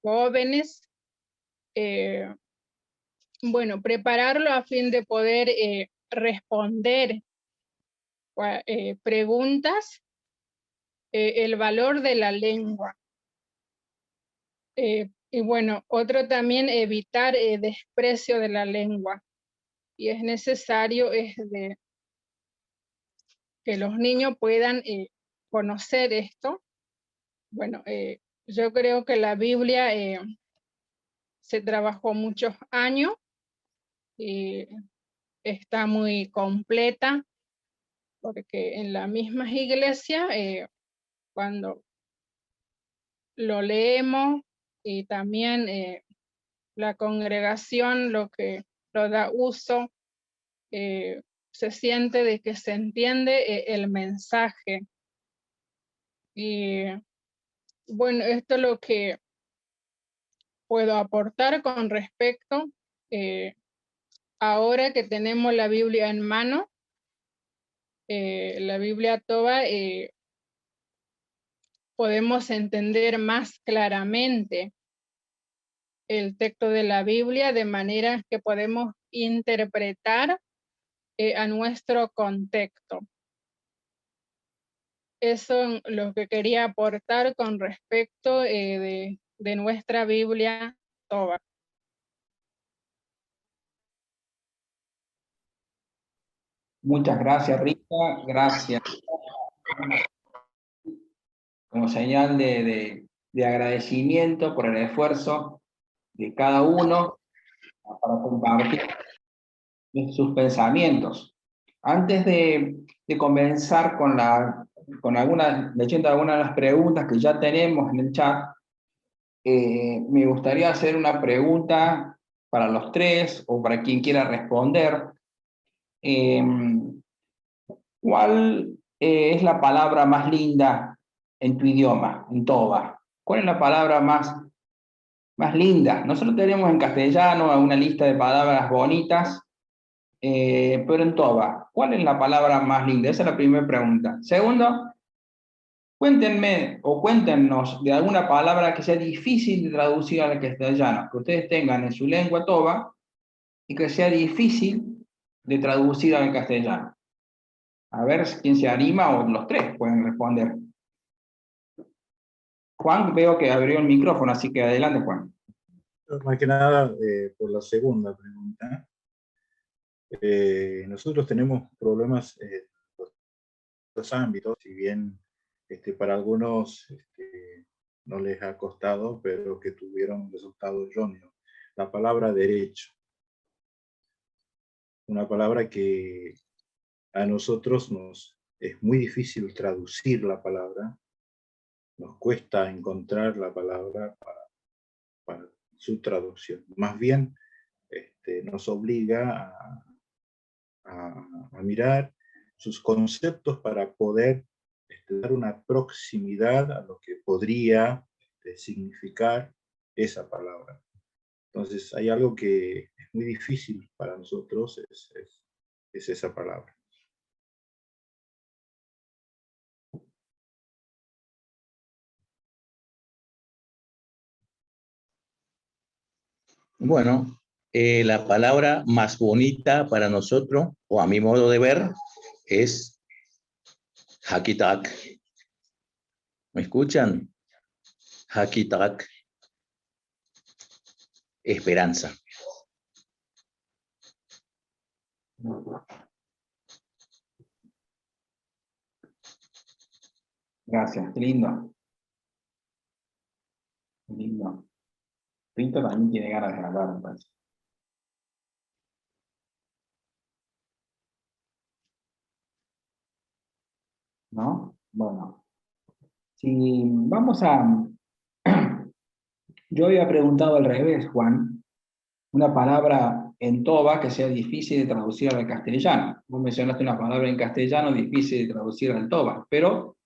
jóvenes, bueno, prepararlo a fin de poder responder preguntas, el valor de la lengua. Y bueno, otro también, evitar desprecio de la lengua. Y es necesario que los niños puedan conocer esto. Bueno, yo creo que la Biblia se trabajó muchos años y está muy completa, porque en las mismas iglesias, cuando lo leemos, y también la congregación lo da uso, se siente de que se entiende el mensaje. Y bueno, esto es lo que puedo aportar con respecto, ahora que tenemos la Biblia en mano, la Biblia Toba, podemos entender más claramente el texto de la Biblia, de manera que podemos interpretar a nuestro contexto. Eso es lo que quería aportar con respecto de nuestra Biblia Toba. Muchas gracias, Rita. Gracias. Como señal de agradecimiento por el esfuerzo de cada uno para compartir sus pensamientos. Antes de comenzar leyendo algunas de las preguntas que ya tenemos en el chat, me gustaría hacer una pregunta para los tres, o para quien quiera responder. ¿Cuál es la palabra más linda en tu idioma, en Toba? ¿Cuál es la palabra más linda? Nosotros tenemos en castellano una lista de palabras bonitas, pero en Toba, ¿cuál es la palabra más linda? Esa es la primera pregunta. Segundo, cuéntenme o cuéntenos de alguna palabra que sea difícil de traducir al castellano, que ustedes tengan en su lengua Toba y que sea difícil de traducir al castellano. A ver quién se anima, o los tres pueden responder. Juan, veo que abrió el micrófono, así que adelante, Juan. Más que nada, por la segunda pregunta. Nosotros tenemos problemas en los ámbitos, si bien para algunos no les ha costado, pero que tuvieron un resultado erróneo. La palabra derecho. Una palabra que a nosotros es muy difícil traducir la palabra, nos cuesta encontrar la palabra para su traducción. Más bien nos obliga a mirar sus conceptos para poder dar una proximidad a lo que podría significar esa palabra. Entonces hay algo que es muy difícil para nosotros, es esa palabra. Bueno, la palabra más bonita para nosotros, o a mi modo de ver, es Hakitak. ¿Me escuchan? Hakitak. Esperanza. Gracias, qué lindo. Qué lindo. Rito también tiene ganas de hablar, me parece. ¿No? Bueno. Si vamos a... Yo había preguntado al revés, Juan, una palabra en Toba que sea difícil de traducir al castellano. Vos mencionaste una palabra en castellano difícil de traducir al Toba, pero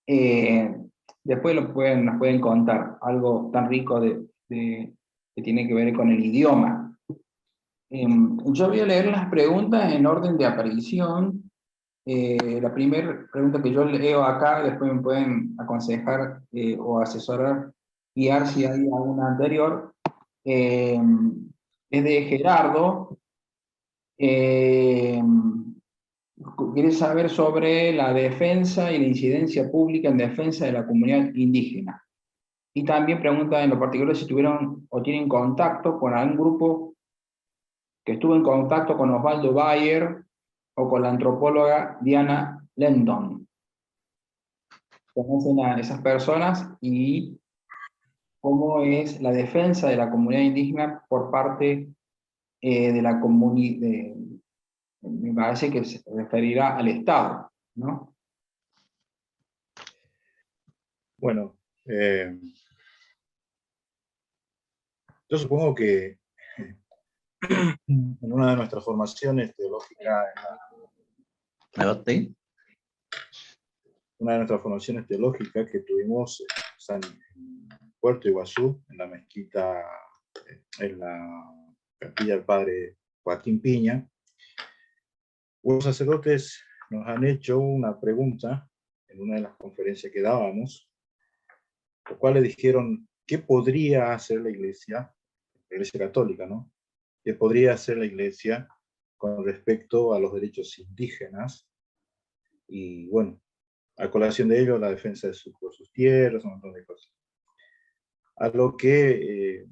después nos pueden contar algo tan rico que tiene que ver con el idioma. Yo voy a leer las preguntas en orden de aparición. La primera pregunta que yo leo acá, después me pueden aconsejar o asesorar, guiar si hay alguna anterior, es de Gerardo. Quiere saber sobre la defensa y la incidencia pública en defensa de la comunidad indígena. Y también pregunta en lo particular si tuvieron o tienen contacto con algún grupo que estuvo en contacto con Osvaldo Bayer o con la antropóloga Diana Lendon. Conocen a esas personas y cómo es la defensa de la comunidad indígena por parte de la comunidad, me parece que se referirá al Estado, ¿no? Bueno, yo supongo que en una de nuestras formaciones teológicas, que tuvimos en Puerto Iguazú, en la mezquita, en la capilla del padre Joaquín Piña, los sacerdotes nos han hecho una pregunta en una de las conferencias que dábamos, los cuales dijeron, ¿qué podría hacer la Iglesia Católica, ¿no? ¿Qué podría hacer la Iglesia con respecto a los derechos indígenas? Y bueno, a colación de ello, la defensa de sus tierras, un montón de cosas. A lo que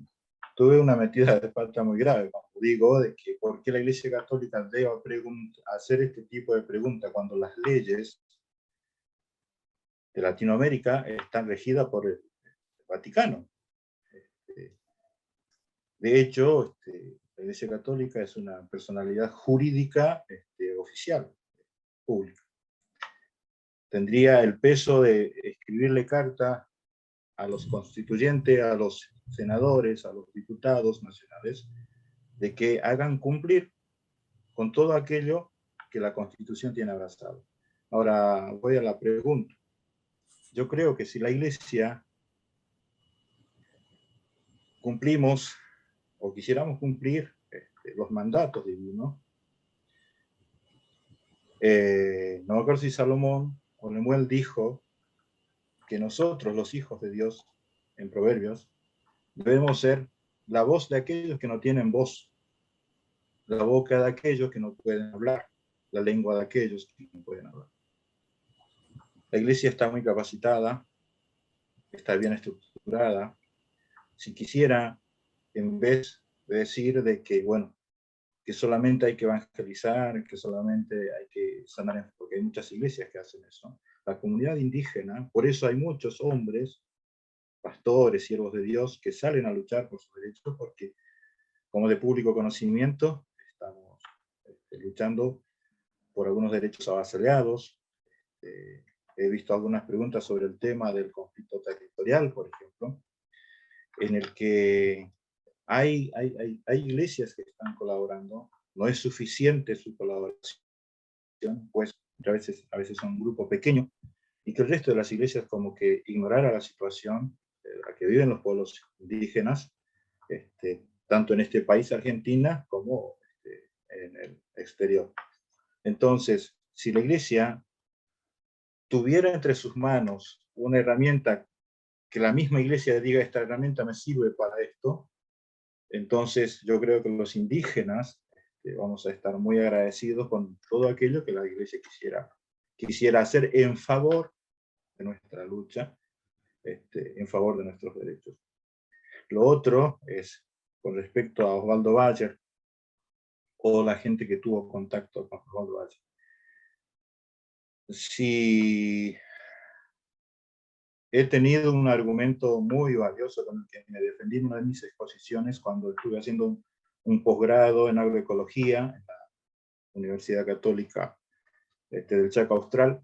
tuve una metida de pata muy grave, cuando digo de que por qué la Iglesia Católica debe hacer este tipo de preguntas cuando las leyes de Latinoamérica están regidas por el Vaticano. De hecho, la Iglesia Católica es una personalidad jurídica oficial, pública. Tendría el peso de escribirle carta a los constituyentes, a los senadores, a los diputados nacionales, de que hagan cumplir con todo aquello que la Constitución tiene abrazado. Ahora voy a la pregunta. Yo creo que si la Iglesia cumplimos o quisiéramos cumplir los mandatos divinos, No me acuerdo si Salomón o Lemuel dijo que nosotros, los hijos de Dios, en Proverbios, debemos ser la voz de aquellos que no tienen voz, la boca de aquellos que no pueden hablar, la lengua de aquellos que no pueden hablar. La iglesia está muy capacitada, está bien estructurada. Si quisiera, en vez de decir de que, bueno, que solamente hay que evangelizar, que solamente hay que sanar, porque hay muchas iglesias que hacen eso. La comunidad indígena, por eso hay muchos hombres, pastores, siervos de Dios, que salen a luchar por sus derechos, porque como de público conocimiento, estamos luchando por algunos derechos avasalados. He visto algunas preguntas sobre el tema del conflicto territorial, por ejemplo, en el que hay iglesias que están colaborando. No es suficiente su colaboración, pues a veces son un grupo pequeño, y que el resto de las iglesias como que ignorara la situación en la que viven los pueblos indígenas, tanto en este país, Argentina, como en el exterior. Entonces, si la iglesia tuviera entre sus manos una herramienta que la misma iglesia diga, esta herramienta me sirve para esto, entonces yo creo que los indígenas vamos a estar muy agradecidos con todo aquello que la iglesia quisiera hacer en favor de nuestra lucha, en favor de nuestros derechos. Lo otro es, con respecto a Osvaldo Bayer, o la gente que tuvo contacto con Osvaldo Bayer. Si he tenido un argumento muy valioso con el que me defendí en una de mis exposiciones cuando estuve haciendo un posgrado en agroecología en la Universidad Católica del Chaco Austral.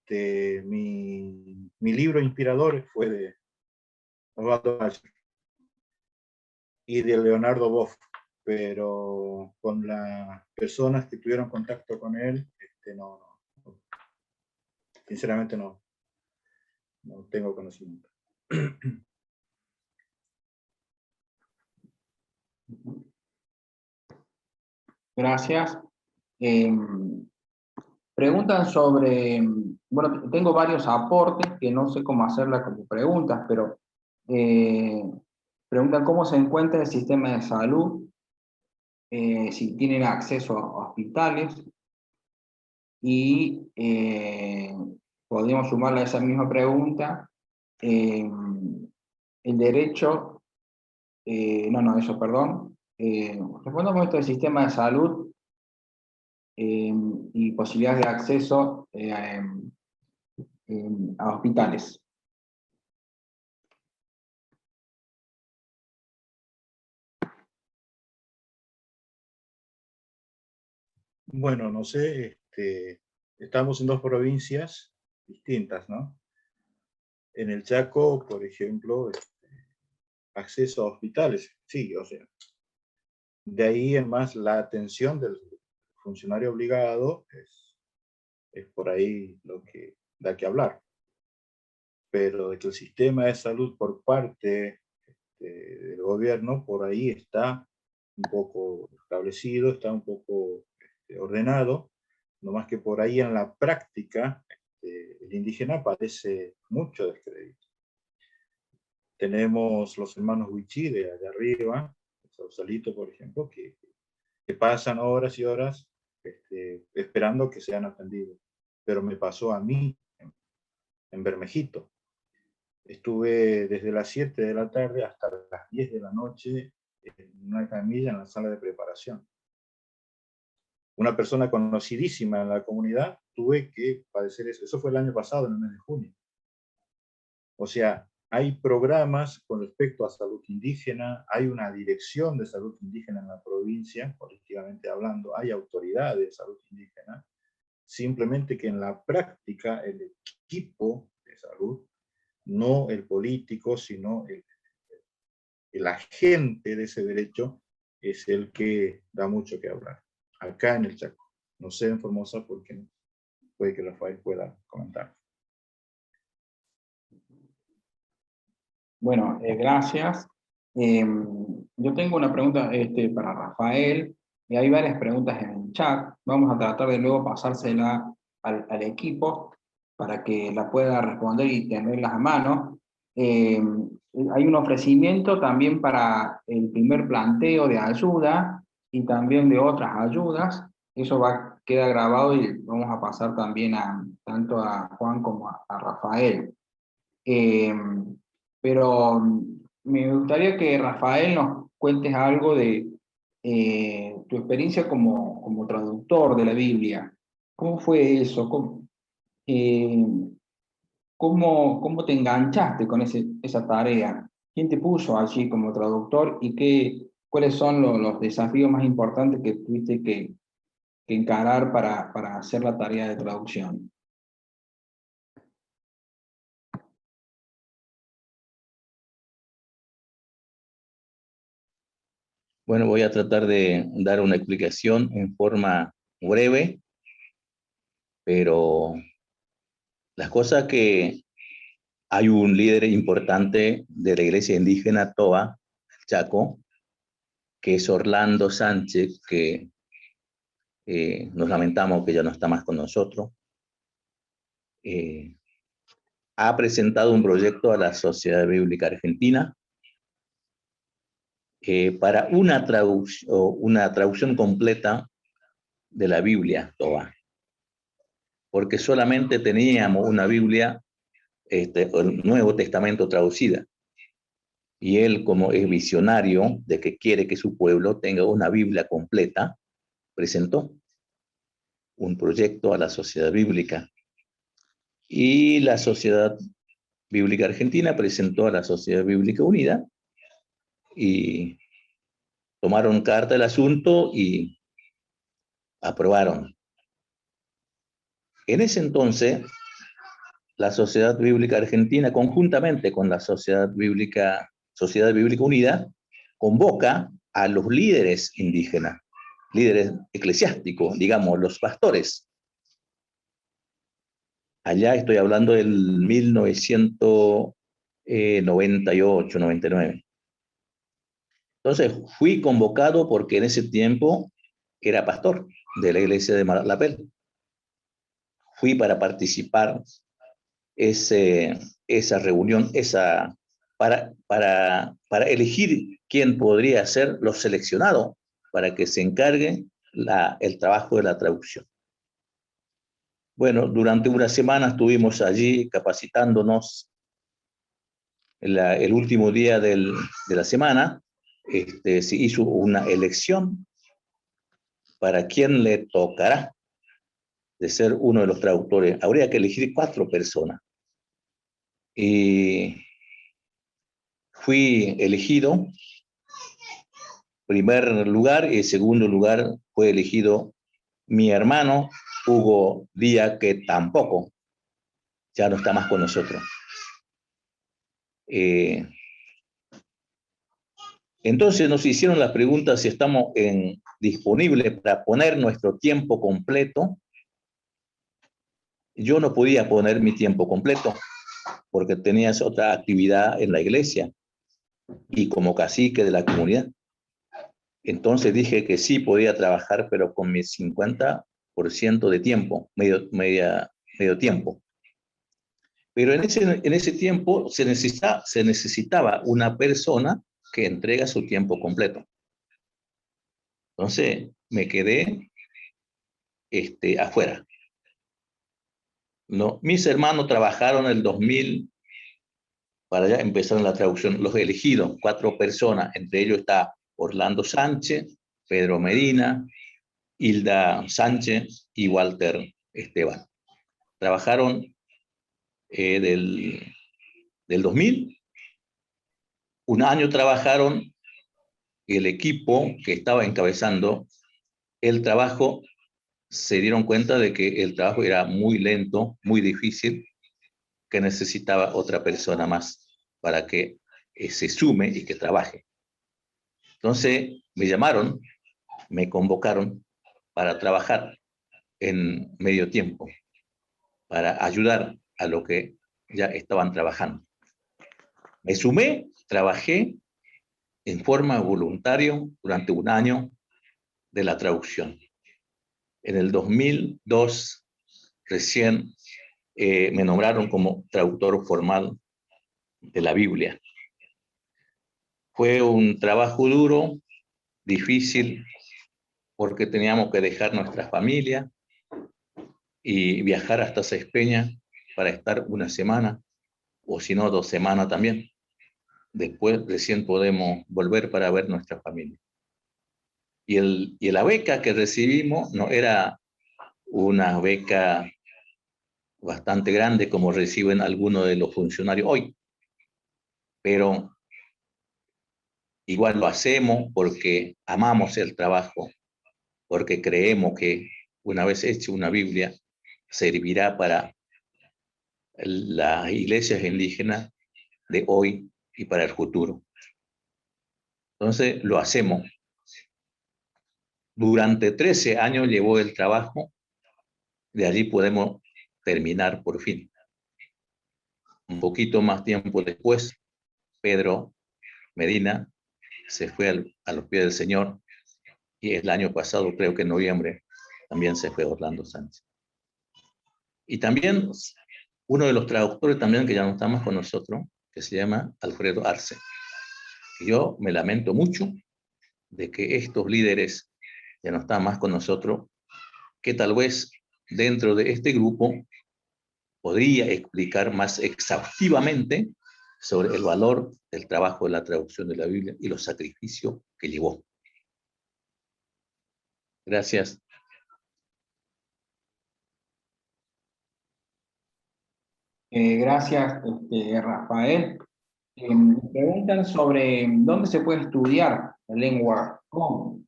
Mi libro inspirador fue de Osvaldo Bayer y de Leonardo Boff, pero con las personas que tuvieron contacto con él, sinceramente no tengo conocimiento. Gracias. Preguntan sobre, bueno, tengo varios aportes que no sé cómo hacerlas como preguntas, pero preguntan cómo se encuentra el sistema de salud, si tienen acceso a hospitales, y podríamos sumarle a esa misma pregunta el derecho, respondamos esto del sistema de salud y posibilidades de acceso a hospitales. Bueno, no sé, estamos en dos provincias distintas, ¿no? En el Chaco, por ejemplo, acceso a hospitales, sí, o sea, de ahí en más la atención del funcionario obligado es por ahí lo que da que hablar. Pero de que el sistema de salud por parte del gobierno, por ahí está un poco establecido, está un poco ordenado, no más que por ahí en la práctica el indígena padece mucho descrédito. Tenemos los hermanos Huichí de allá arriba, Sausalito, por ejemplo, que pasan horas y horas esperando que sean atendidos. Pero me pasó a mí en Bermejito. Estuve desde las 7 de la tarde hasta las 10 de la noche en una camilla en la sala de preparación. Una persona conocidísima en la comunidad, tuve que padecer eso. Eso fue el año pasado, en el mes de junio. O sea, hay programas con respecto a salud indígena, hay una dirección de salud indígena en la provincia, políticamente hablando, hay autoridades de salud indígena, simplemente que en la práctica el equipo de salud, no el político, sino el agente de ese derecho, es el que da mucho que hablar. Acá en el Chaco, no sé en Formosa porque puede que Rafael pueda comentar. Bueno, gracias. Yo tengo una pregunta para Rafael. y hay varias preguntas en el chat. Vamos a tratar de luego pasársela al equipo para que la pueda responder y tenerlas a mano. Hay un ofrecimiento también para el primer planteo de ayuda y también de otras ayudas. Eso queda grabado y vamos a pasar también tanto a Juan como a Rafael. Pero me gustaría que Rafael nos cuentes algo de tu experiencia como traductor de la Biblia. ¿Cómo fue eso? ¿Cómo te enganchaste con esa tarea? ¿Quién te puso allí como traductor y cuáles son los desafíos más importantes que tuviste que encarar para hacer la tarea de traducción? Bueno, voy a tratar de dar una explicación en forma breve, pero las cosas que hay un líder importante de la iglesia indígena Toba, Chaco, que es Orlando Sánchez, que nos lamentamos que ya no está más con nosotros. Ha presentado un proyecto a la Sociedad Bíblica Argentina para una traducción completa de la Biblia Toba, porque solamente teníamos una Biblia, el Nuevo Testamento traducida, y él, como es visionario de que quiere que su pueblo tenga una Biblia completa, presentó un proyecto a la Sociedad Bíblica, y la Sociedad Bíblica Argentina presentó a la Sociedad Bíblica Unida, y tomaron carta del asunto y aprobaron. En ese entonces, la Sociedad Bíblica Argentina, conjuntamente con la Sociedad Bíblica Unida, convoca a los líderes indígenas, líderes eclesiásticos, digamos, los pastores. Allá estoy hablando del 1998, 99. Entonces fui convocado porque en ese tiempo era pastor de la iglesia de Marlapel. Fui para participar esa reunión, para elegir quién podría ser los seleccionados para que se encargue el trabajo de la traducción. Bueno, durante una semana estuvimos allí capacitándonos. El último día de la semana se hizo una elección para quién le tocará de ser uno de los traductores. Habría que elegir 4 personas. Y fui elegido primer lugar, y en segundo lugar fue elegido mi hermano Hugo Díaz, que tampoco ya no está más con nosotros. Entonces nos hicieron las preguntas si estamos disponibles para poner nuestro tiempo completo. Yo no podía poner mi tiempo completo porque tenía otra actividad en la iglesia y como cacique de la comunidad. Entonces dije que sí podía trabajar, pero con mi 50% de tiempo, medio tiempo. Pero en ese tiempo se necesitaba una persona que entrega su tiempo completo. Entonces me quedé afuera. No, mis hermanos trabajaron en el 2000 para ya empezaron la traducción. Los elegidos, 4 personas, entre ellos está Orlando Sánchez, Pedro Medina, Hilda Sánchez y Walter Esteban. Trabajaron del 2000. Un año trabajaron. El equipo que estaba encabezando el trabajo se dieron cuenta de que el trabajo era muy lento, muy difícil, que necesitaba otra persona más para que se sume y que trabaje. Entonces me llamaron, me convocaron para trabajar en medio tiempo, para ayudar a lo que ya estaban trabajando. Me sumé, trabajé en forma voluntaria durante un año de la traducción. En el 2002 recién me nombraron como traductor formal de la Biblia. Fue un trabajo duro, difícil, porque teníamos que dejar nuestra familia y viajar hasta Sespeña para estar una semana, o si no, 2 semanas también. Después recién podemos volver para ver nuestra familia. Y la beca que recibimos no era una beca bastante grande como reciben algunos de los funcionarios hoy, pero igual lo hacemos porque amamos el trabajo, porque creemos que una vez hecha una Biblia servirá para las iglesias indígenas de hoy y para el futuro. Entonces lo hacemos. Durante 13 años llevó el trabajo, de allí podemos terminar por fin. Un poquito más tiempo después, Pedro Medina se fue a los pies del Señor, y el año pasado, creo que en noviembre, también se fue Orlando Sánchez. Y también uno de los traductores también que ya no está más con nosotros, que se llama Alfredo Arce. Y yo me lamento mucho de que estos líderes ya no están más con nosotros, que tal vez dentro de este grupo podría explicar más exhaustivamente sobre el valor del trabajo de la traducción de la Biblia y los sacrificios que llevó. Gracias. Gracias, Rafael. Me preguntan sobre dónde se puede estudiar la lengua Kom.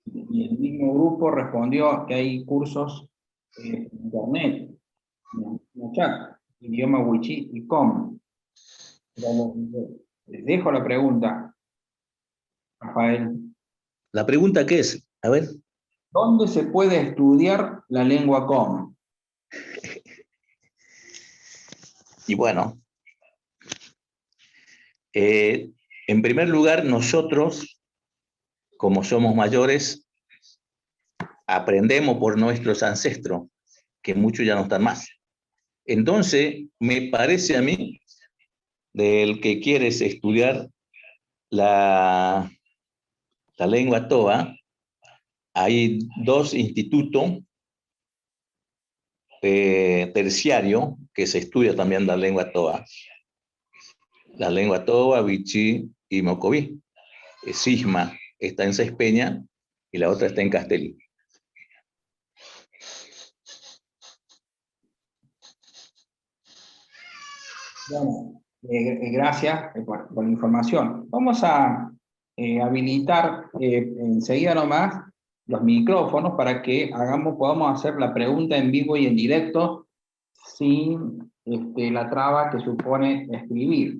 Y el mismo grupo respondió que hay cursos en internet, en el chat, idioma Wichí y Kom. Les dejo la pregunta, Rafael. ¿La pregunta qué es? A ver. ¿Dónde se puede estudiar la lengua Kom? Y bueno, en primer lugar, nosotros, como somos mayores, aprendemos por nuestros ancestros, que muchos ya no están más. Entonces, me parece a mí, del que quieres estudiar la lengua toba, hay 2 institutos terciarios que se estudia también la lengua toba. La lengua toba, Wichí y Mocoví. Sisma está en Sespeña y la otra está en Castelli. Bueno, gracias por la información. Vamos a habilitar enseguida nomás los micrófonos para que podamos hacer la pregunta en vivo y en directo sin la traba que supone escribir.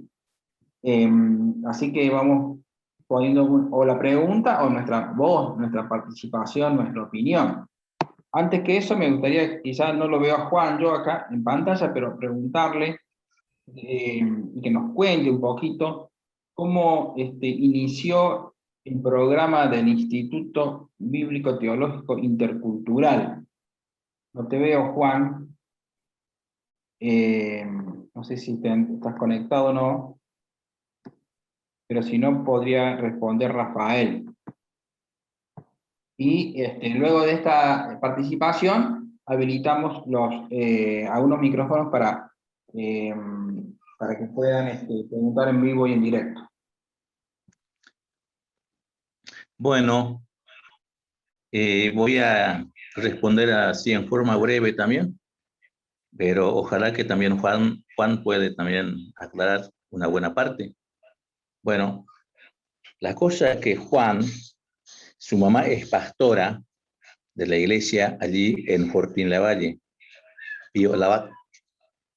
Así que vamos poniendo o la pregunta o nuestra voz, nuestra participación, nuestra opinión. Antes que eso me gustaría, quizás no lo veo a Juan yo acá en pantalla, pero preguntarle y que nos cuente un poquito cómo inició el programa del Instituto Bíblico Teológico Intercultural. No te veo, Juan. No sé si estás conectado o no, pero si no, podría responder Rafael. Y luego de esta participación, habilitamos algunos micrófonos para que puedan preguntar en vivo y en directo. Bueno, voy a responder así en forma breve también, pero ojalá que también Juan puede también aclarar una buena parte. Bueno, la cosa es que Juan, su mamá es pastora de la iglesia allí en Fortín Lavalle, Pío Labat.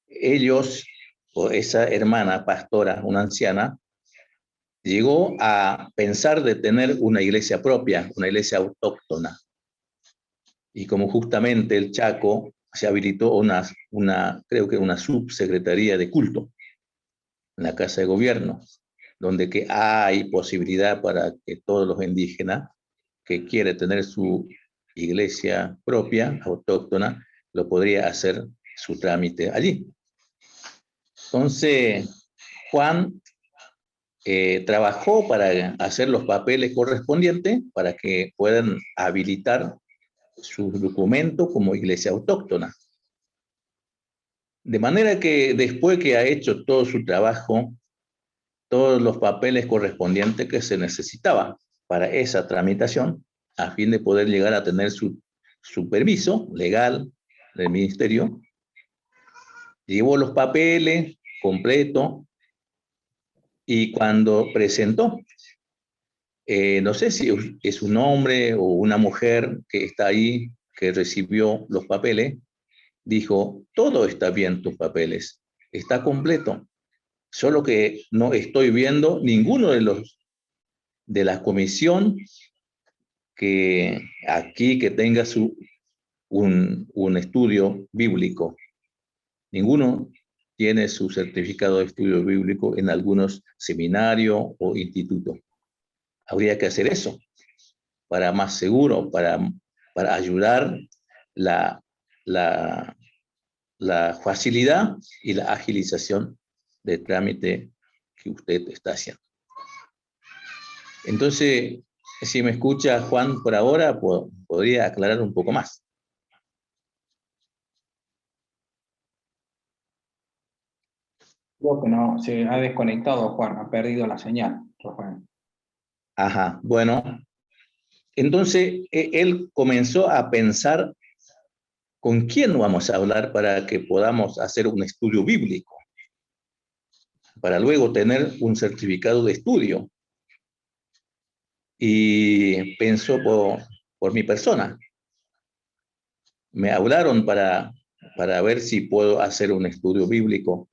Ellos, o esa hermana pastora, una anciana, llegó a pensar de tener una iglesia propia, una iglesia autóctona. Y como justamente el Chaco se habilitó creo que una subsecretaría de culto en la Casa de Gobierno, donde que hay posibilidad para que todos los indígenas que quiere tener su iglesia propia, autóctona, lo podría hacer su trámite allí. Entonces, Juan trabajó para hacer los papeles correspondientes para que puedan habilitar su documento como iglesia autóctona. De manera que después que ha hecho todo su trabajo, todos los papeles correspondientes que se necesitaba para esa tramitación, a fin de poder llegar a tener su permiso legal del ministerio, llevó los papeles completos y cuando presentó, no sé si es un hombre o una mujer que está ahí, que recibió los papeles, dijo, todo está bien tus papeles, está completo, solo que no estoy viendo ninguno de la comisión que aquí que tenga un estudio bíblico. Ninguno tiene su certificado de estudio bíblico en algunos seminarios o institutos. Habría que hacer eso para más seguro, para ayudar la facilidad y la agilización del trámite que usted está haciendo. Entonces, si me escucha Juan por ahora, podría aclarar un poco más. Creo que no, se ha desconectado Juan, ha perdido la señal, Rafael. Ajá, bueno. Entonces, él comenzó a pensar con quién vamos a hablar para que podamos hacer un estudio bíblico, para luego tener un certificado de estudio. Y pensó por mi persona. Me hablaron para ver si puedo hacer un estudio bíblico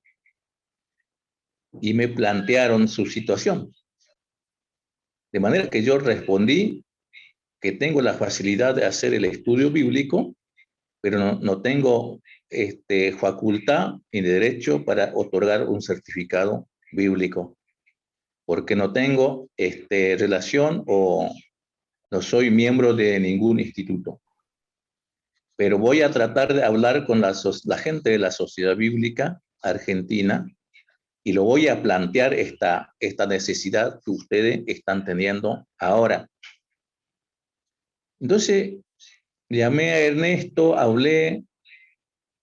y me plantearon su situación. De manera que yo respondí que tengo la facilidad de hacer el estudio bíblico, pero no tengo facultad ni derecho para otorgar un certificado bíblico, porque no tengo relación o no soy miembro de ningún instituto. Pero voy a tratar de hablar con la gente de la Sociedad Bíblica Argentina y lo voy a plantear esta necesidad que ustedes están teniendo ahora. Entonces, llamé a Ernesto, hablé,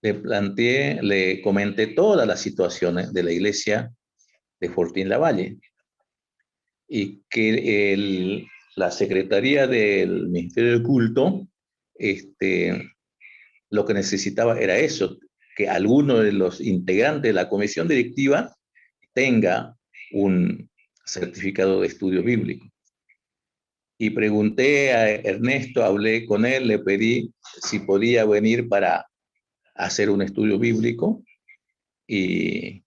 le planteé, le comenté todas las situaciones de la iglesia de Fortín Lavalle y que la Secretaría del Ministerio de Culto lo que necesitaba era eso, que alguno de los integrantes de la comisión directiva tenga un certificado de estudio bíblico. Y pregunté a Ernesto, hablé con él, le pedí si podía venir para hacer un estudio bíblico y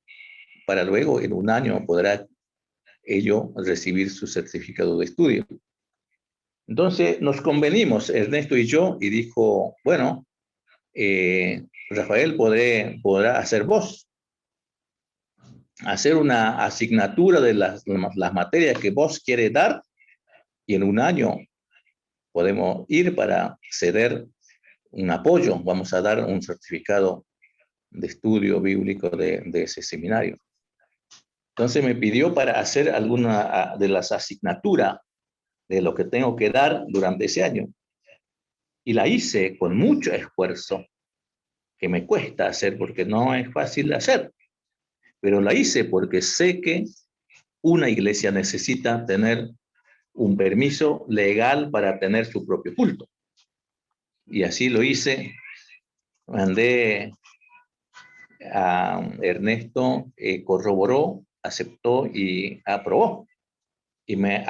para luego en un año podrá ello recibir su certificado de estudio. Entonces nos convenimos, Ernesto y yo, y dijo, bueno, Rafael podrá hacer vos, hacer una asignatura de las materias que vos quieres dar y en un año podemos ir para ceder un apoyo, vamos a dar un certificado de estudio bíblico de ese seminario. Entonces me pidió para hacer alguna de las asignaturas de lo que tengo que dar durante ese año. Y la hice con mucho esfuerzo, que me cuesta hacer porque no es fácil de hacer. Pero la hice porque sé que una iglesia necesita tener un permiso legal para tener su propio culto. Y así lo hice. Mandé a Ernesto, corroboró, aceptó y aprobó. Y me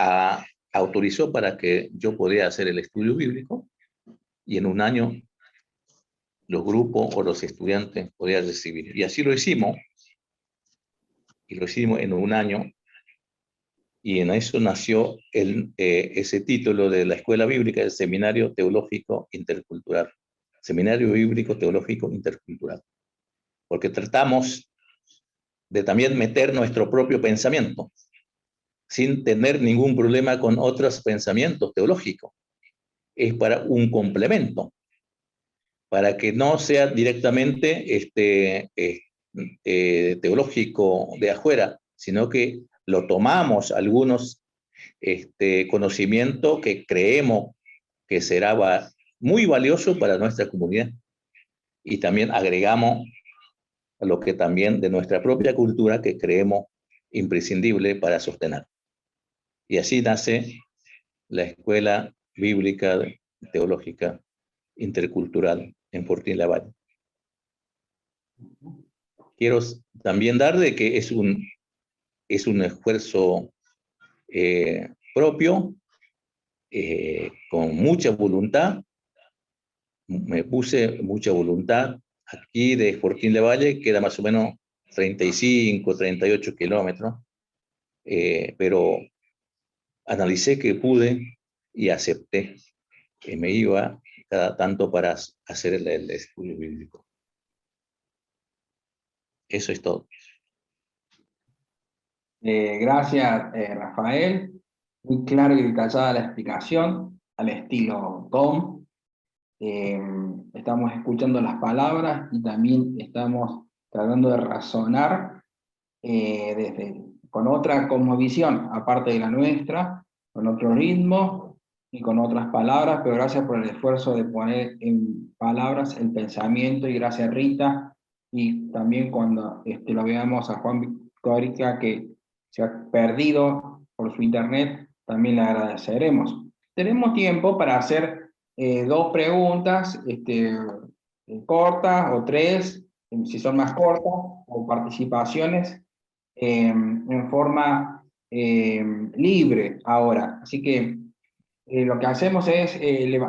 autorizó para que yo pudiera hacer el estudio bíblico y en un año los grupos o los estudiantes podían recibir. Y así lo hicimos. Y lo hicimos en un año. Y en eso nació ese título de la Escuela Bíblica, el Seminario Teológico Intercultural. Seminario Bíblico Teológico Intercultural. Porque tratamos de también meter nuestro propio pensamiento, sin tener ningún problema con otros pensamientos teológicos. es para un complemento, para que no sea directamente teológico de afuera, sino que lo tomamos algunos conocimiento que creemos que será muy valioso para nuestra comunidad. Y también agregamos lo que también de nuestra propia cultura que creemos imprescindible para sostener. Y así nace la Escuela Bíblica Teológica Intercultural en Fortín Lavalle. Quiero también dar de que es un esfuerzo propio, con mucha voluntad. Me puse mucha voluntad. Aquí de Fortín Lavalle queda más o menos 35, 38 kilómetros, pero analicé que pude y acepté que me iba cada tanto para hacer el estudio bíblico. Eso es todo. Gracias, Rafael. Muy claro y detallada la explicación, al estilo Tom. Estamos escuchando las palabras y también estamos tratando de razonar con otra cosmovisión, aparte de la nuestra, con otro ritmo y con otras palabras, pero gracias por el esfuerzo de poner en palabras el pensamiento, y gracias Rita, y también cuando lo veamos a Juan Victórica, que se ha perdido por su internet, también le agradeceremos. Tenemos tiempo para hacer dos preguntas cortas, o tres, si son más cortas, o participaciones en forma libre ahora. Así que lo que hacemos es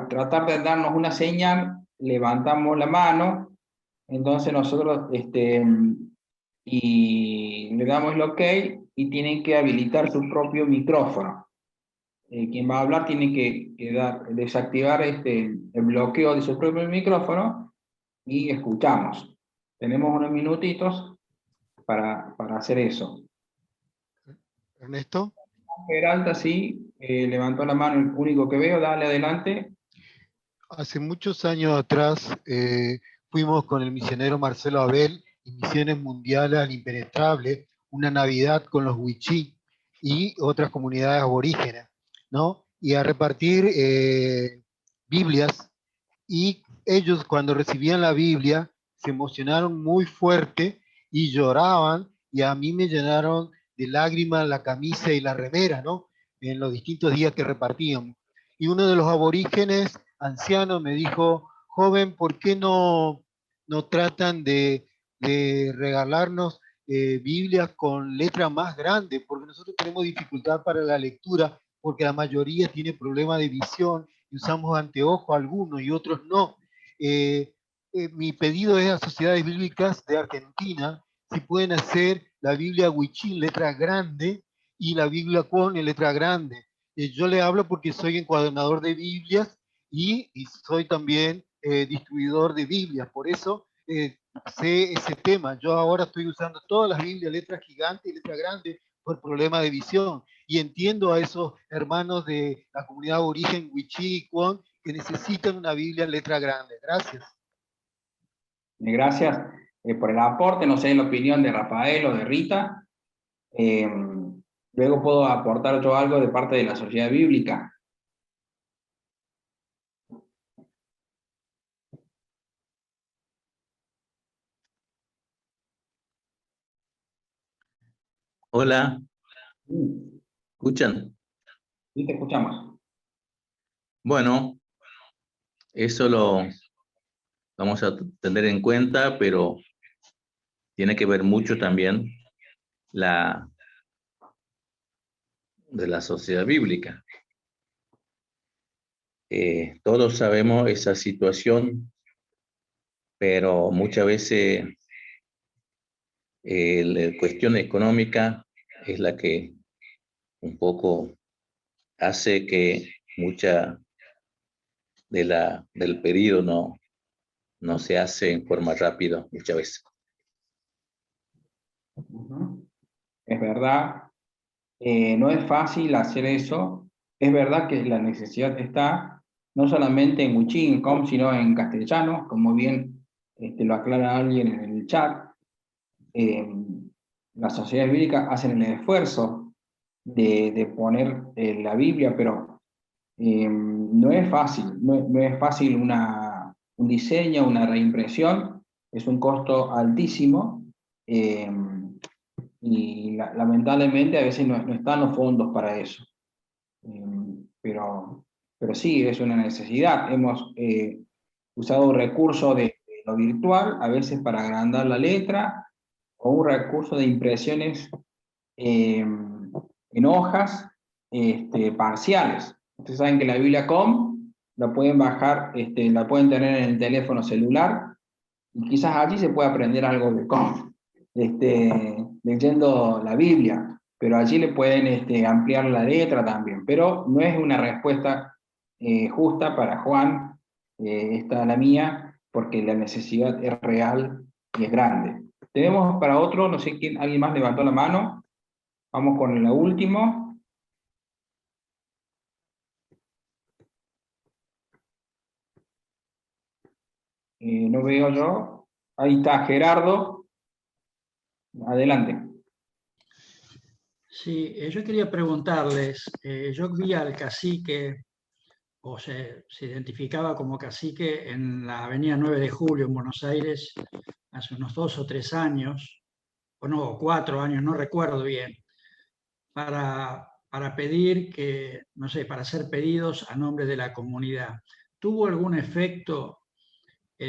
tratar de darnos una señal, levantamos la mano, entonces nosotros y le damos el OK, y tienen que habilitar su propio micrófono. Quien va a hablar tiene que desactivar el bloqueo de su propio micrófono, y escuchamos. Tenemos unos minutitos para hacer eso. Ernesto. Peralta, sí, levantó la mano, el único que veo. Dale, adelante. Hace muchos años atrás fuimos con el misionero Marcelo Abel en Misiones Mundiales al Impenetrable, una Navidad con los Wichí y otras comunidades aborígenes, ¿no? Y a repartir Biblias, y ellos cuando recibían la Biblia se emocionaron muy fuerte y lloraban, y a mí me llenaron de lágrimas la camisa y la remera, ¿no? En los distintos días que repartíamos. Y uno de los aborígenes ancianos me dijo: joven, ¿por qué no tratan de regalarnos Biblias con letra más grande? Porque nosotros tenemos dificultad para la lectura, porque la mayoría tiene problemas de visión y usamos anteojos algunos y otros no. Mi pedido es a Sociedades Bíblicas de Argentina si pueden hacer la Biblia Huichí en letra grande y la Biblia Con en letra grande. Yo le hablo porque soy encuadernador de Biblias y soy también distribuidor de Biblias, por eso sé ese tema. Yo ahora estoy usando todas las Biblias, letra gigante y letra grande, por problema de visión. Y entiendo a esos hermanos de la comunidad de origen Wichí y Kwon que necesitan una Biblia en letra grande. Gracias. Gracias por el aporte. No sé la opinión de Rafael o de Rita. Luego puedo aportar yo algo de parte de la Sociedad Bíblica. Hola, ¿escuchan? Sí, te escuchamos. Bueno, eso lo vamos a tener en cuenta, pero tiene que ver mucho también de la sociedad bíblica. Todos sabemos esa situación, pero muchas veces la cuestión económica es la que un poco hace que mucha del pedido no se hace en forma rápida muchas veces. Es verdad, no es fácil hacer eso. Es verdad que la necesidad está, no solamente en Wichí, en Com, sino en castellano, como bien lo aclara alguien en el chat. Las sociedades bíblicas hacen el esfuerzo de poner la Biblia, pero no es fácil, no es fácil un diseño, una reimpresión, es un costo altísimo, y lamentablemente a veces no están los fondos para eso. Pero sí, es una necesidad. Hemos usado un recurso de lo virtual, a veces para agrandar la letra, o un recurso de impresiones en hojas parciales. Ustedes saben que la Biblia Com la pueden bajar, la pueden tener en el teléfono celular, y quizás allí se puede aprender algo de Com, leyendo la Biblia, pero allí le pueden ampliar la letra también, pero no es una respuesta justa para Juan, esta la mía, porque la necesidad es real y es grande. Tenemos para otro, no sé quién, alguien más levantó la mano. Vamos con el último. No veo yo. Ahí está Gerardo. Adelante. Sí, yo quería preguntarles, yo vi al cacique, o se identificaba como cacique en la avenida 9 de Julio en Buenos Aires hace unos 2 o 3 años, o no, 4 años, no recuerdo bien, para pedir que, no sé, para hacer pedidos a nombre de la comunidad. ¿Tuvo algún efecto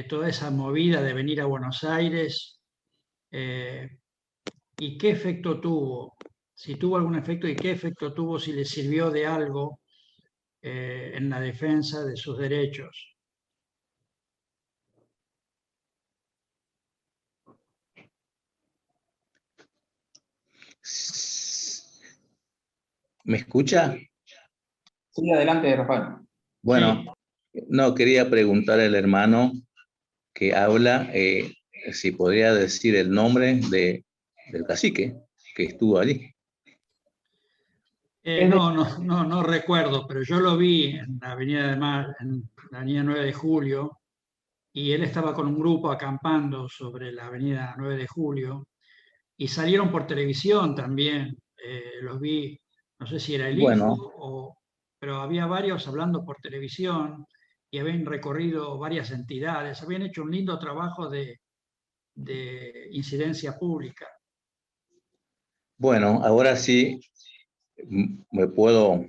toda esa movida de venir a Buenos Aires? ¿Y qué efecto tuvo? Si tuvo algún efecto y qué efecto tuvo, si le sirvió de algo en la defensa de sus derechos. ¿Me escucha? Sí, adelante, Rafael. Bueno, no, quería preguntar al hermano que habla si podría decir el nombre del cacique que estuvo allí. No recuerdo, pero yo lo vi en la avenida en la avenida 9 de Julio, y él estaba con un grupo acampando sobre la avenida 9 de Julio, y salieron por televisión también, los vi, no sé si era el Bueno, hijo, pero había varios hablando por televisión, y habían recorrido varias entidades, habían hecho un lindo trabajo de incidencia pública. bueno, ahora sí me puedo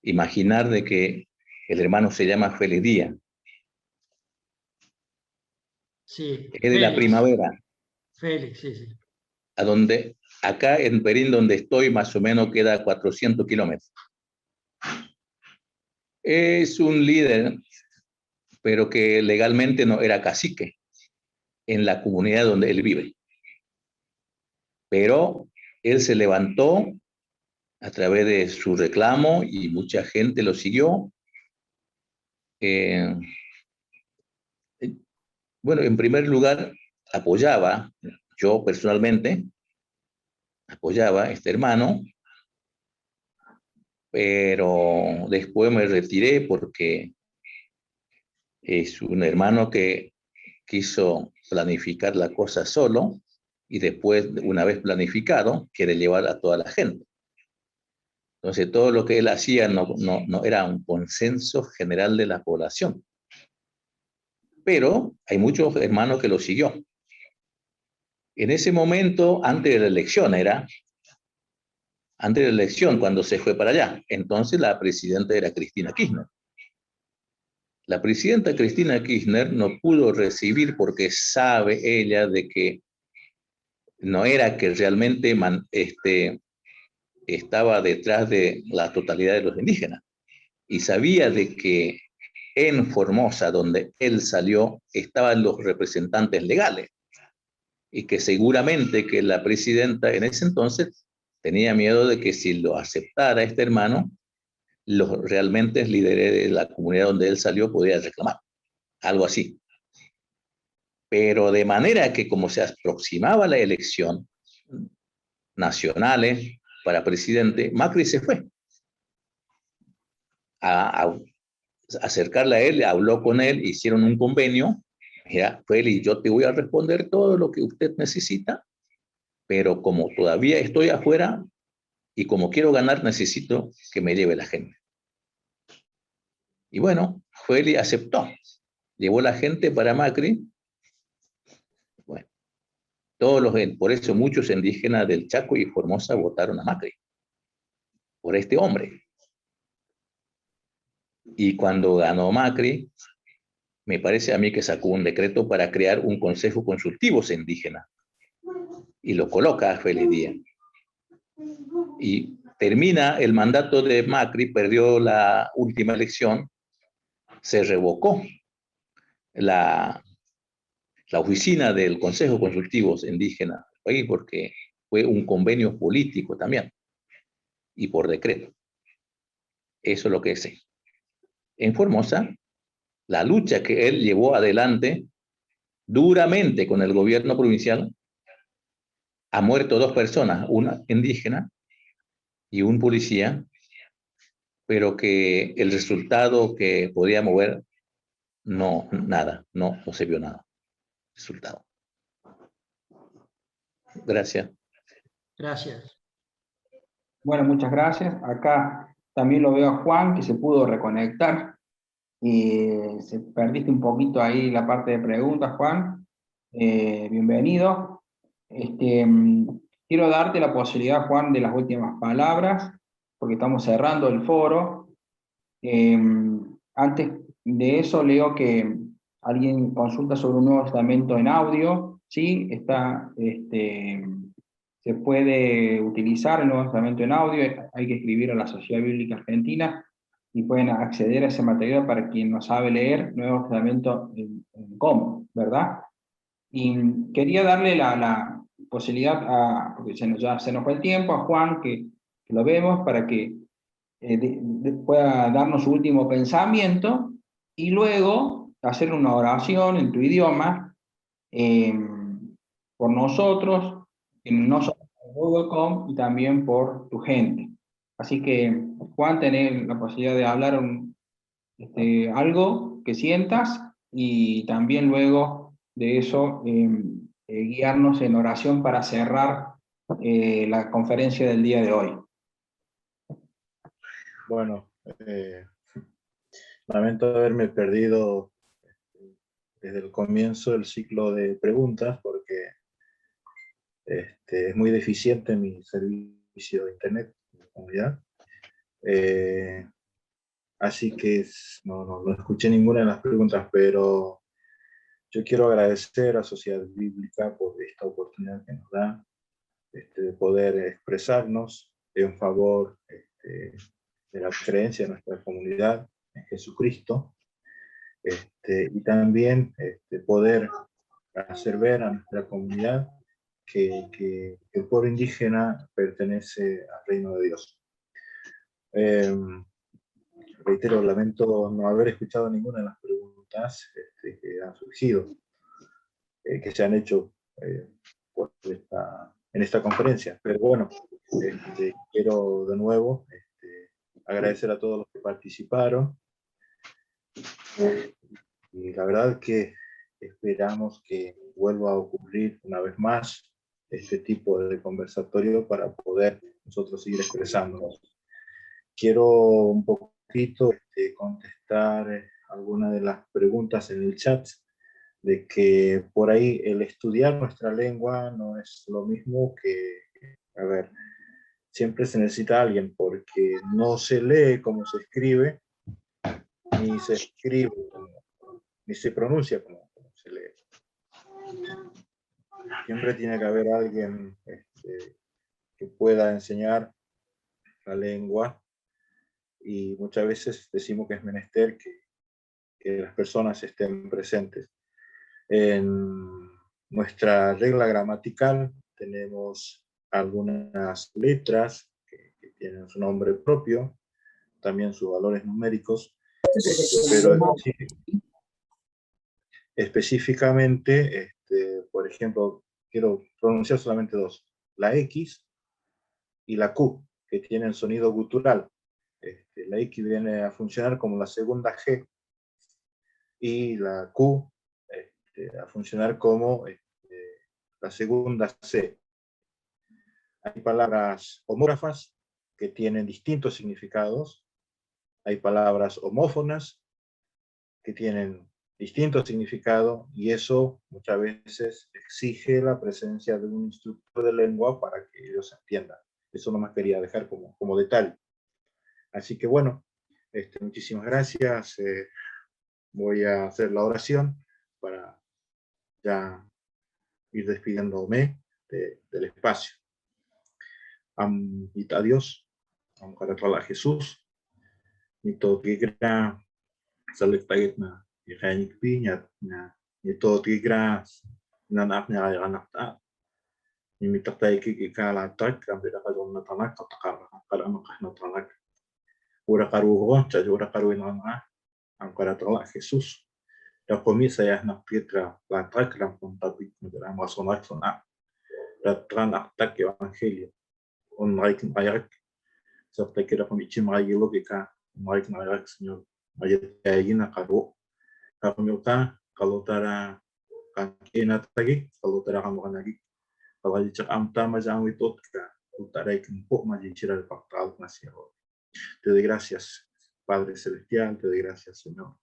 imaginar de que el hermano se llama Félix Díaz. Sí, Es de la primavera, Félix, sí, sí. a donde, acá en Perín, donde estoy, más o menos queda 400 kilómetros. Es un líder, pero que legalmente no era cacique en la comunidad donde él vive. Pero él se levantó a través de su reclamo y mucha gente lo siguió. Bueno, en primer lugar, yo personalmente apoyaba a este hermano, pero después me retiré porque es un hermano que quiso planificar la cosa solo y después, una vez planificado, quiere llevar a toda la gente. Entonces, todo lo que él hacía no era un consenso general de la población. Pero hay muchos hermanos que lo siguió. En ese momento, antes de la elección, cuando se fue para allá, entonces la presidenta era Cristina Kirchner. La presidenta Cristina Kirchner no pudo recibir porque sabe ella de que no era que realmente estaba detrás de la totalidad de los indígenas. Y sabía de que en Formosa, donde él salió, estaban los representantes legales. Y que seguramente que la presidenta en ese entonces tenía miedo de que si lo aceptara este hermano, los realmente líderes de la comunidad donde él salió podían reclamar. Algo así. Pero de manera que como se aproximaba la elección nacionales para presidente, Macri se fue a acercarle a él, habló con él, hicieron un convenio. Ya, Feli, yo te voy a responder todo lo que usted necesita, pero como todavía estoy afuera y como quiero ganar, necesito que me lleve la gente. Y bueno, Feli aceptó. Llevó la gente para Macri. Bueno, por eso muchos indígenas del Chaco y Formosa votaron a Macri, por este hombre. Y cuando ganó Macri, me parece a mí que sacó un decreto para crear un consejo consultivo indígena. Y lo coloca a Félix Díaz. Y termina el mandato de Macri, perdió la última elección, se revocó la oficina del Consejo Consultivo Indígena del país porque fue un convenio político también y por decreto. Eso es lo que es. En Formosa, la lucha que él llevó adelante duramente con el gobierno provincial, ha muerto 2 personas, una indígena y un policía, pero que el resultado que podía mover, no, nada, no se vio nada. Resultado. Gracias. Gracias. Bueno, muchas gracias. Acá también lo veo a Juan, que se pudo reconectar. Se perdiste un poquito ahí la parte de preguntas, Juan. Bienvenido. Quiero darte la posibilidad, Juan, de las últimas palabras, porque estamos cerrando el foro. Antes de eso, leo que alguien consulta sobre un Nuevo Testamento en audio. Sí, se puede utilizar el Nuevo Testamento en audio. Hay que escribir a la Sociedad Bíblica Argentina y pueden acceder a ese material para quien no sabe leer Nuevo Testamento en cómo, ¿verdad? Y quería darle la posibilidad, porque ya se nos fue el tiempo, a Juan, que lo vemos, para que pueda darnos su último pensamiento y luego hacer una oración en tu idioma por nosotros, no solo por Google.com, y también por tu gente. Así que, Juan, tenés la posibilidad de hablar algo que sientas y también luego de eso guiarnos en oración para cerrar la conferencia del día de hoy. Bueno, lamento haberme perdido desde el comienzo del ciclo de preguntas porque es muy deficiente mi servicio de internet en la comunidad. Así que no escuché ninguna de las preguntas, pero yo quiero agradecer a Sociedad Bíblica por esta oportunidad que nos da de poder expresarnos en favor de la creencia de nuestra comunidad en Jesucristo, y también poder hacer ver a nuestra comunidad que el pueblo indígena pertenece al reino de Dios. Reitero, lamento no haber escuchado ninguna de las preguntas que han surgido, que se han hecho en esta conferencia. Pero bueno, quiero de nuevo agradecer a todos los que participaron. Y la verdad que esperamos que vuelva a ocurrir una vez más este tipo de conversatorio para poder nosotros seguir expresándonos. Quiero un poquito contestar algunas de las preguntas en el chat, de que por ahí el estudiar nuestra lengua no es lo mismo que, a ver, siempre se necesita alguien porque no se lee como se escribe, ni se escribe ni se pronuncia como se lee. Siempre tiene que haber alguien que pueda enseñar la lengua, y muchas veces decimos que es menester que las personas estén presentes. En nuestra regla gramatical tenemos algunas letras que tienen su nombre propio, también sus valores numéricos, pero específicamente, por ejemplo, quiero pronunciar solamente 2, la X y la Q, que tienen sonido gutural. La X viene a funcionar como la segunda G y la Q a funcionar como la segunda C. Hay palabras homógrafas que tienen distintos significados. Hay palabras homófonas que tienen distintos significados y eso muchas veces exige la presencia de un instructor de lengua para que ellos entiendan. Eso nomás quería dejar como detalle. Así que bueno, muchísimas gracias. Voy a hacer la oración para ya ir despidiéndome del espacio. A Dios, a Jesús, y todo que gra selectaitna y reinik piñat y todo que gra nanapnya anak y mi tatai que kala tak ambil kalau natanak takar kalau makah natanak ura karuho cha ura karuin nga angkara tolak Jesús da komi saya nak pietra la tak ram kontabit negara masonak sona da tran aktak evangelio on maikin ayak serta kira pemici mai logika maikin ayak Señor ayat ayina karo kami kalau tara kakina tagi kalau tara kamu kan lagi kalau dicak amta majang witot ka utara ikin po majichira el pactal nacido. Te doy gracias, Padre Celestial, te doy gracias, Señor,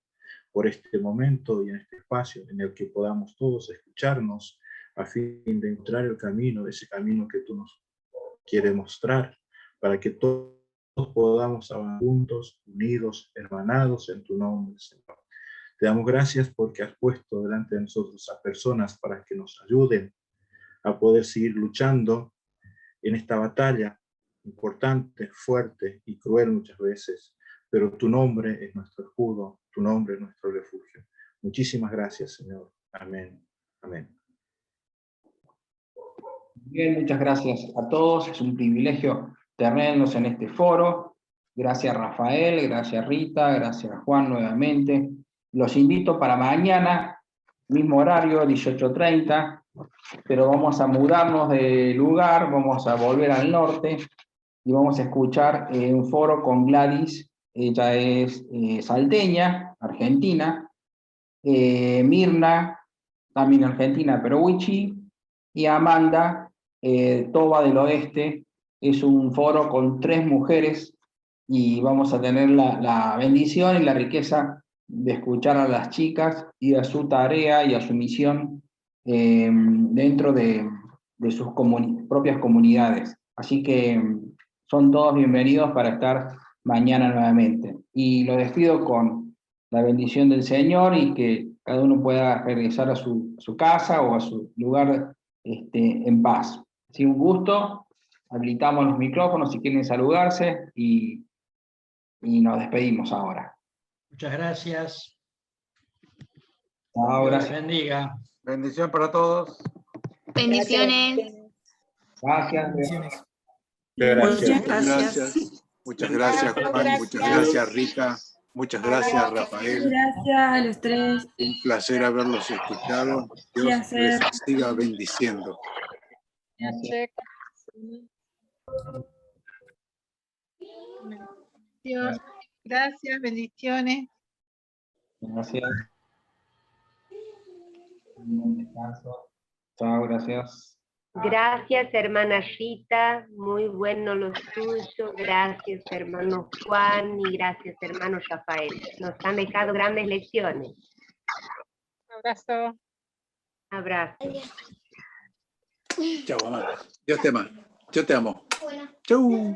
por este momento y en este espacio en el que podamos todos escucharnos a fin de encontrar el camino, ese camino que tú nos quieres mostrar, para que todos podamos avanzar juntos, unidos, hermanados en tu nombre, Señor. Te damos gracias porque has puesto delante de nosotros a personas para que nos ayuden a poder seguir luchando en esta batalla importante, fuerte y cruel muchas veces, pero tu nombre es nuestro escudo, tu nombre es nuestro refugio. Muchísimas gracias, Señor. Amén. Amén. Bien, muchas gracias a todos. Es un privilegio tenernos en este foro. Gracias Rafael, gracias Rita, gracias Juan nuevamente. Los invito para mañana, mismo horario, 18:30, pero vamos a mudarnos de lugar, vamos a volver al norte y vamos a escuchar un foro con Gladys. Ella es salteña, argentina, Mirna, también argentina, pero Wichi, y Amanda, Toba del Oeste. Es un foro con 3 mujeres y vamos a tener la bendición y la riqueza de escuchar a las chicas y a su tarea y a su misión dentro de sus propias comunidades. Así que son todos bienvenidos para estar mañana nuevamente. Y lo despido con la bendición del Señor y que cada uno pueda regresar a su casa o a su lugar en paz. Sí, un gusto. Habilitamos los micrófonos si quieren saludarse y nos despedimos ahora. Muchas gracias. Chao, Dios les gracias. bendiga. Bendición para todos. Bendiciones. Gracias. Bendiciones. Gracias. Muchas gracias, Juan. Muchas gracias, Rita. Muchas gracias, Rafael. Gracias a los tres. Un placer haberlos escuchado. Dios les siga bendiciendo. Dios, gracias, bendiciones. Gracias. Un descanso. Chao, gracias. Gracias, hermana Rita, muy bueno lo suyo. Gracias, hermano Juan, y gracias, hermano Rafael. Nos han dejado grandes lecciones. Abrazo. Abrazo. Chao, mamá. Dios te ama. Yo te amo. Chau.